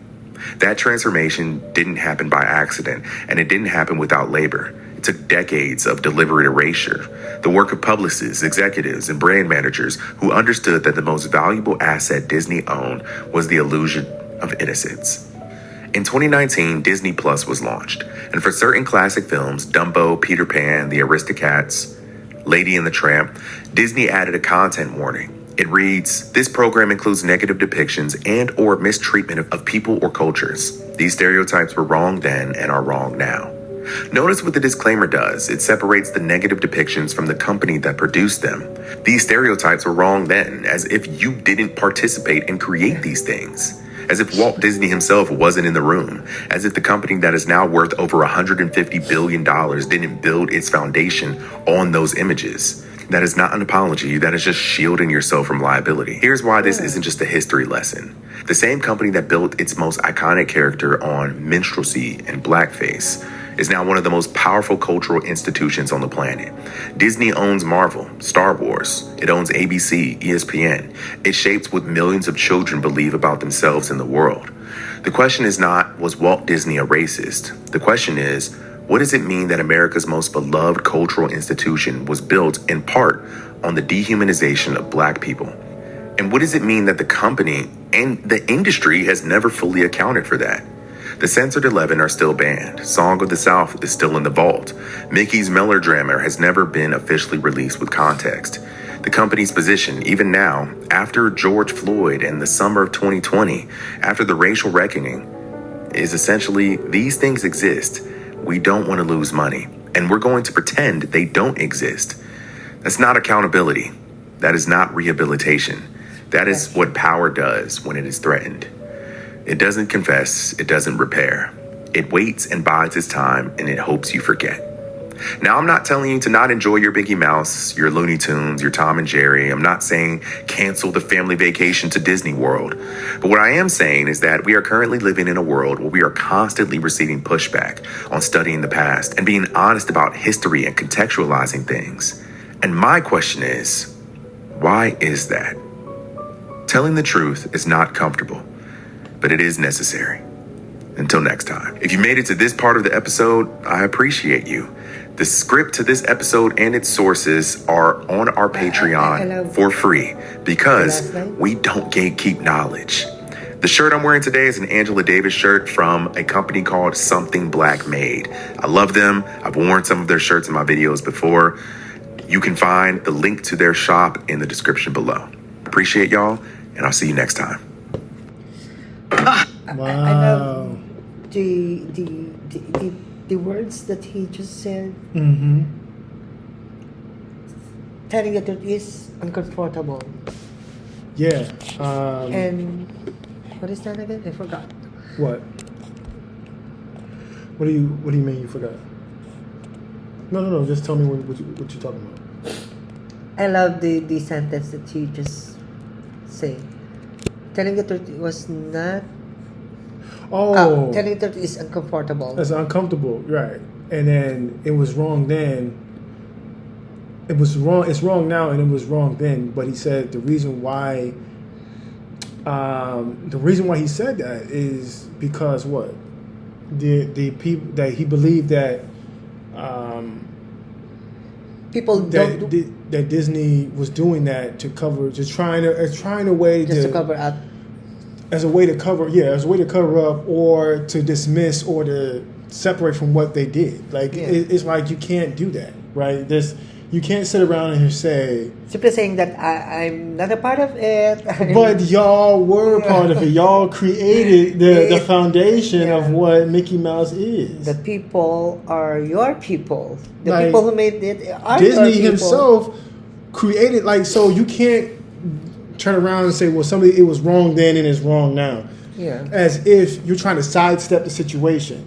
That transformation didn't happen by accident, and it didn't happen without labor. It took decades of deliberate erasure, the work of publicists, executives, and brand managers who understood that the most valuable asset Disney owned was the illusion of innocence. In 2019, Disney Plus was launched, and for certain classic films, Dumbo, Peter Pan, The Aristocats, Lady and the Tramp, Disney added a content warning. It reads, "This program includes negative depictions and or mistreatment of people or cultures. These stereotypes were wrong then and are wrong now." Notice what the disclaimer does. It separates the negative depictions from the company that produced them. These stereotypes were wrong then, as if you didn't participate and create these things. As if Walt Disney himself wasn't in the room. As if the company that is now worth over $150 billion didn't build its foundation on those images. That is not an apology. That is just shielding yourself from liability. Here's why this isn't just a history lesson. The same company that built its most iconic character on minstrelsy and blackface is now one of the most powerful cultural institutions on the planet. Disney owns Marvel, Star Wars. It owns ABC, ESPN. It shapes what millions of children believe about themselves and the world. The question is not, was Walt Disney a racist? The question is, what does it mean that America's most beloved cultural institution was built in part on the dehumanization of black people? And what does it mean that the company and the industry has never fully accounted for that? The censored 11 are still banned. Song of the South is still in the vault. Mickey's melodrama has never been officially released with context. The company's position, even now, after George Floyd and the summer of 2020, after the racial reckoning, is essentially these things exist. We don't want to lose money, and we're going to pretend they don't exist. That's not accountability. That is not rehabilitation. That is what power does when it is threatened. It doesn't confess, it doesn't repair. It waits and bides its time, and it hopes you forget. Now, I'm not telling you to not enjoy your Mickey Mouse, your Looney Tunes, your Tom and Jerry. I'm not saying cancel the family vacation to Disney World. But what I am saying is that we are currently living in a world where we are constantly receiving pushback on studying the past and being honest about history and contextualizing things. And my question is, why is that? Telling the truth is not comfortable, but it is necessary. Until next time. If you made it to this part of the episode, I appreciate you. The script to this episode and its sources are on our Patreon for free because we don't gatekeep knowledge. The shirt I'm wearing today is an Angela Davis shirt from a company called Something Black Made. I love them. I've worn some of their shirts in my videos before. You can find the link to their shop in the description below. Appreciate y'all, and I'll see you next time. Wow. I love the words that he just said. Mm-hmm. Telling the truth is uncomfortable. Yeah. And what is that again? I forgot. What? What do you mean you forgot? No. Just tell me what you're talking about. I love the sentence that he just said. Telling the truth was not. Telling the truth is uncomfortable. It's uncomfortable, right? And then it was wrong then. It was wrong. It's wrong now, and it was wrong then. But he said the reason why he said that is because what? The people that he believed that people that Disney was doing that to cover, to cover up. As a way to cover up or to dismiss or to separate from what they did. Like, it's like you can't do that, right? You can't sit around and say... Simply saying that I'm not a part of it. But y'all were part of it. Y'all created the foundation of what Mickey Mouse is. The people are your people. The people who made it are Disney your people. himself created, so you can't... turn around and say, well, it was wrong then and it's wrong now. Yeah. As if you're trying to sidestep the situation.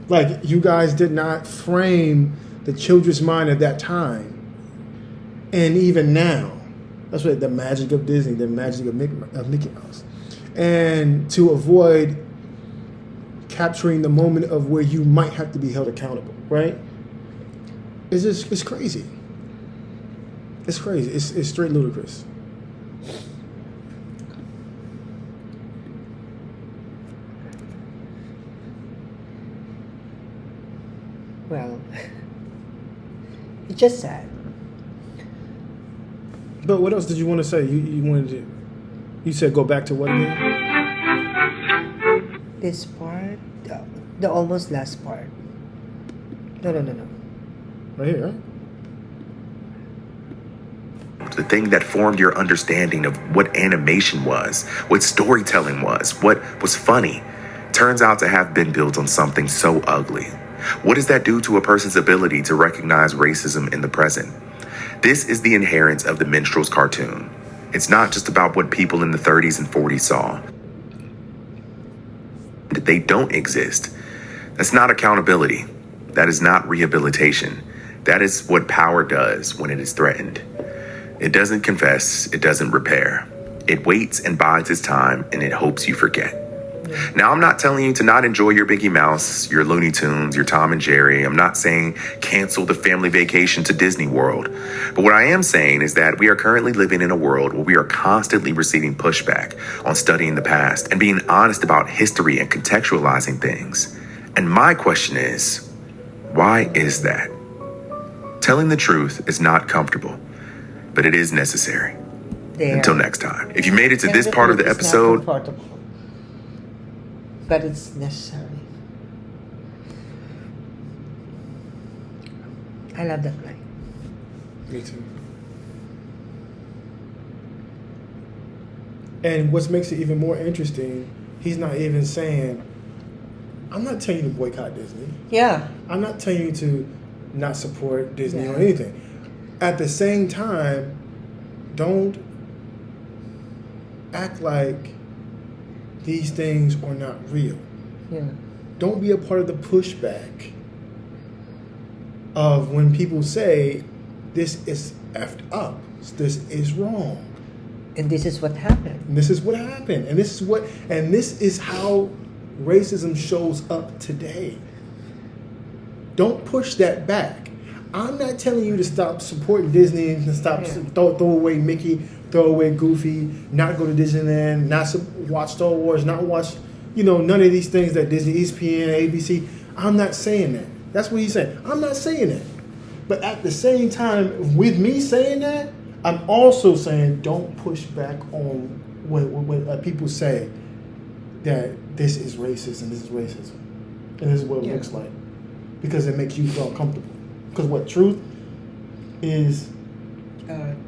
Like, you guys did not frame the children's mind at that time. And even now. That's what the magic of Disney, the magic of Mickey Mouse. And to avoid capturing the moment of where you might have to be held accountable, right? It's crazy. It's crazy. It's straight ludicrous. Well, it's just sad. But what else did you want to say? You wanted to. You said go back to what again? This part, the almost last part. No. Right here, right? The thing that formed your understanding of what animation was, what storytelling was, what was funny, turns out to have been built on something so ugly. What does that do to a person's ability to recognize racism in the present? This is the inherence of the minstrel's cartoon. It's not just about what people in the 30s and 40s saw. They don't exist. That's not accountability. That is not rehabilitation. That is what power does when it is threatened. It doesn't confess. It doesn't repair. It waits and bides its time, and it hopes you forget. Now, I'm not telling you to not enjoy your Mickey Mouse, your Looney Tunes, your Tom and Jerry. I'm not saying cancel the family vacation to Disney World. But what I am saying is that we are currently living in a world where we are constantly receiving pushback on studying the past and being honest about history and contextualizing things. And my question is, why is that? Telling the truth is not comfortable, but it is necessary. There. Until next time. If you made it to Telling this part of the truth is not episode, comfortable, but it's necessary. I love that line. Me too. And what makes it even more interesting, he's not even saying, I'm not telling you to boycott Disney. Yeah. I'm not telling you to not support Disney or Yeah. anything. At the same time, don't act like these things are not real. Yeah. Don't be a part of the pushback of when people say this is effed up, this is wrong. And this is what happened. And this is what happened. And this is how racism shows up today. Don't push that back. I'm not telling you to stop supporting Disney and to stop throw away Mickey, throw away Goofy, not go to Disneyland, not watch Star Wars, not watch, none of these things that Disney, ESPN, ABC. I'm not saying that. That's what he's saying. I'm not saying that. But at the same time, with me saying that, I'm also saying don't push back on when people say that this is racist and this is racism. And this is what it looks like. Because it makes you feel uncomfortable. Because what truth is...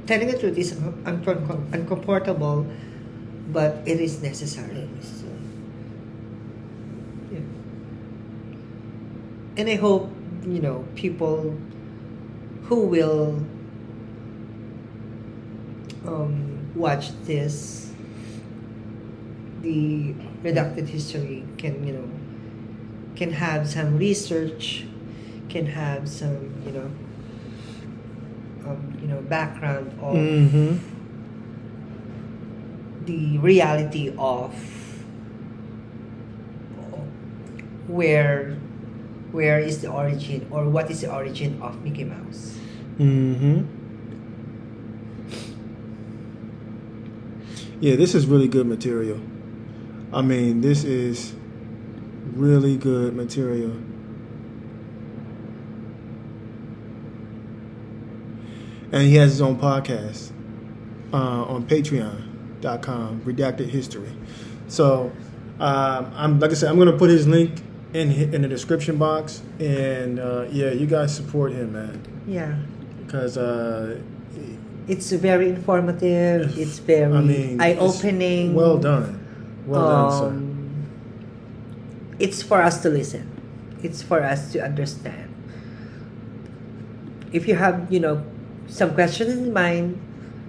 telling the truth is uncomfortable, but it is necessary. Yeah. And I hope, people who will watch this, the Redacted History, can have some research, can have some, background of the reality of where is the origin, or what is the origin of Mickey Mouse. Yeah, this is really good material. I mean, this is really good material. And he has his own podcast on patreon.com, Redacted History. So, I'm like I said, I'm going to put his link in the description box. And, you guys support him, man. Yeah. Because... it's very informative. It's very eye-opening. Well done. Well done, sir. It's for us to listen. It's for us to understand. If you have, some questions in mind,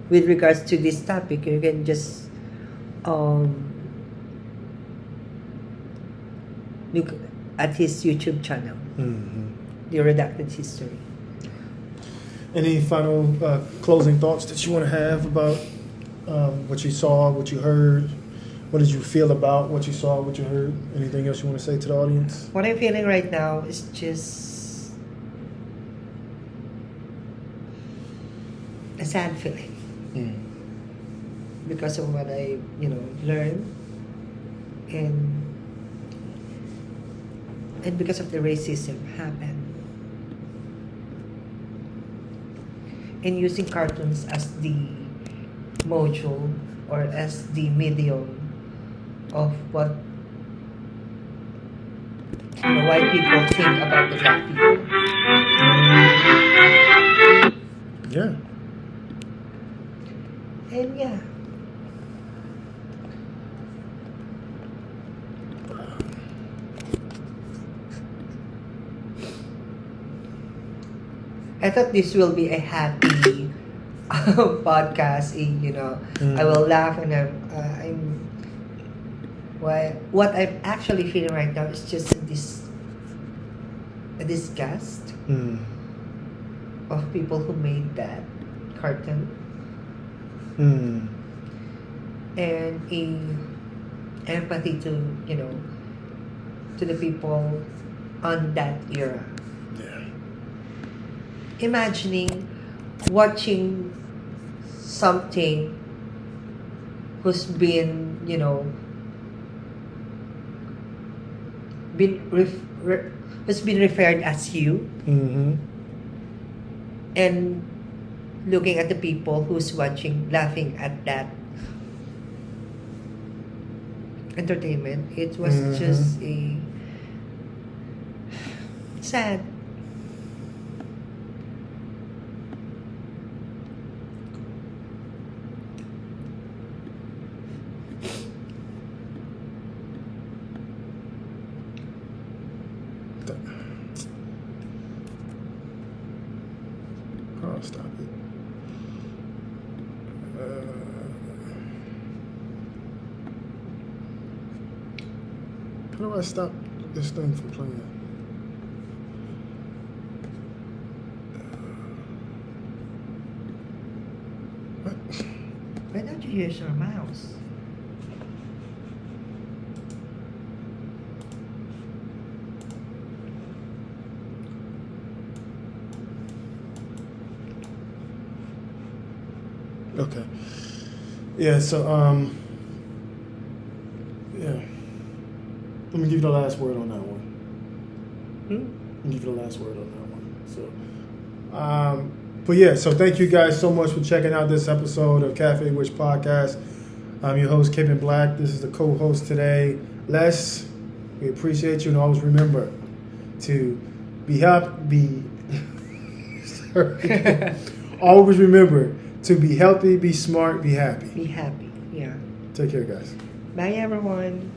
with regards to this topic, you can just look at his YouTube channel, the Redacted History. Any final closing thoughts that you want to have about what you saw, what you heard? What did you feel about what you saw, what you heard? Anything else you want to say to the audience? What I'm feeling right now is just a sad feeling because of what I, learned, and because of the racism happened. And using cartoons as the module or as the medium of what white people think about the black people. Yeah. And yeah. I thought this will be a happy podcast. I will laugh and what I'm actually feeling right now is just a disgust of people who made that cartoon. And a empathy to the people on that era. Yeah. Imagining watching something who's been has been referred as you, and looking at the people who's watching, laughing at that entertainment. It was just a sad. Oh, stop it. How do I stop this thing from playing? What? Why don't you use your mouse? Okay. Yeah, so yeah. Let me give you the last word on that one. Let me give you the last word on that one. So but yeah, so thank you guys so much for checking out this episode of Cafe Wish Podcast. I'm your host, Kevin Black. This is the co-host today, Les. We appreciate you, and always remember to be happy. Always remember to be healthy, be smart, be happy. Be happy. Yeah. Take care, guys. Bye, everyone.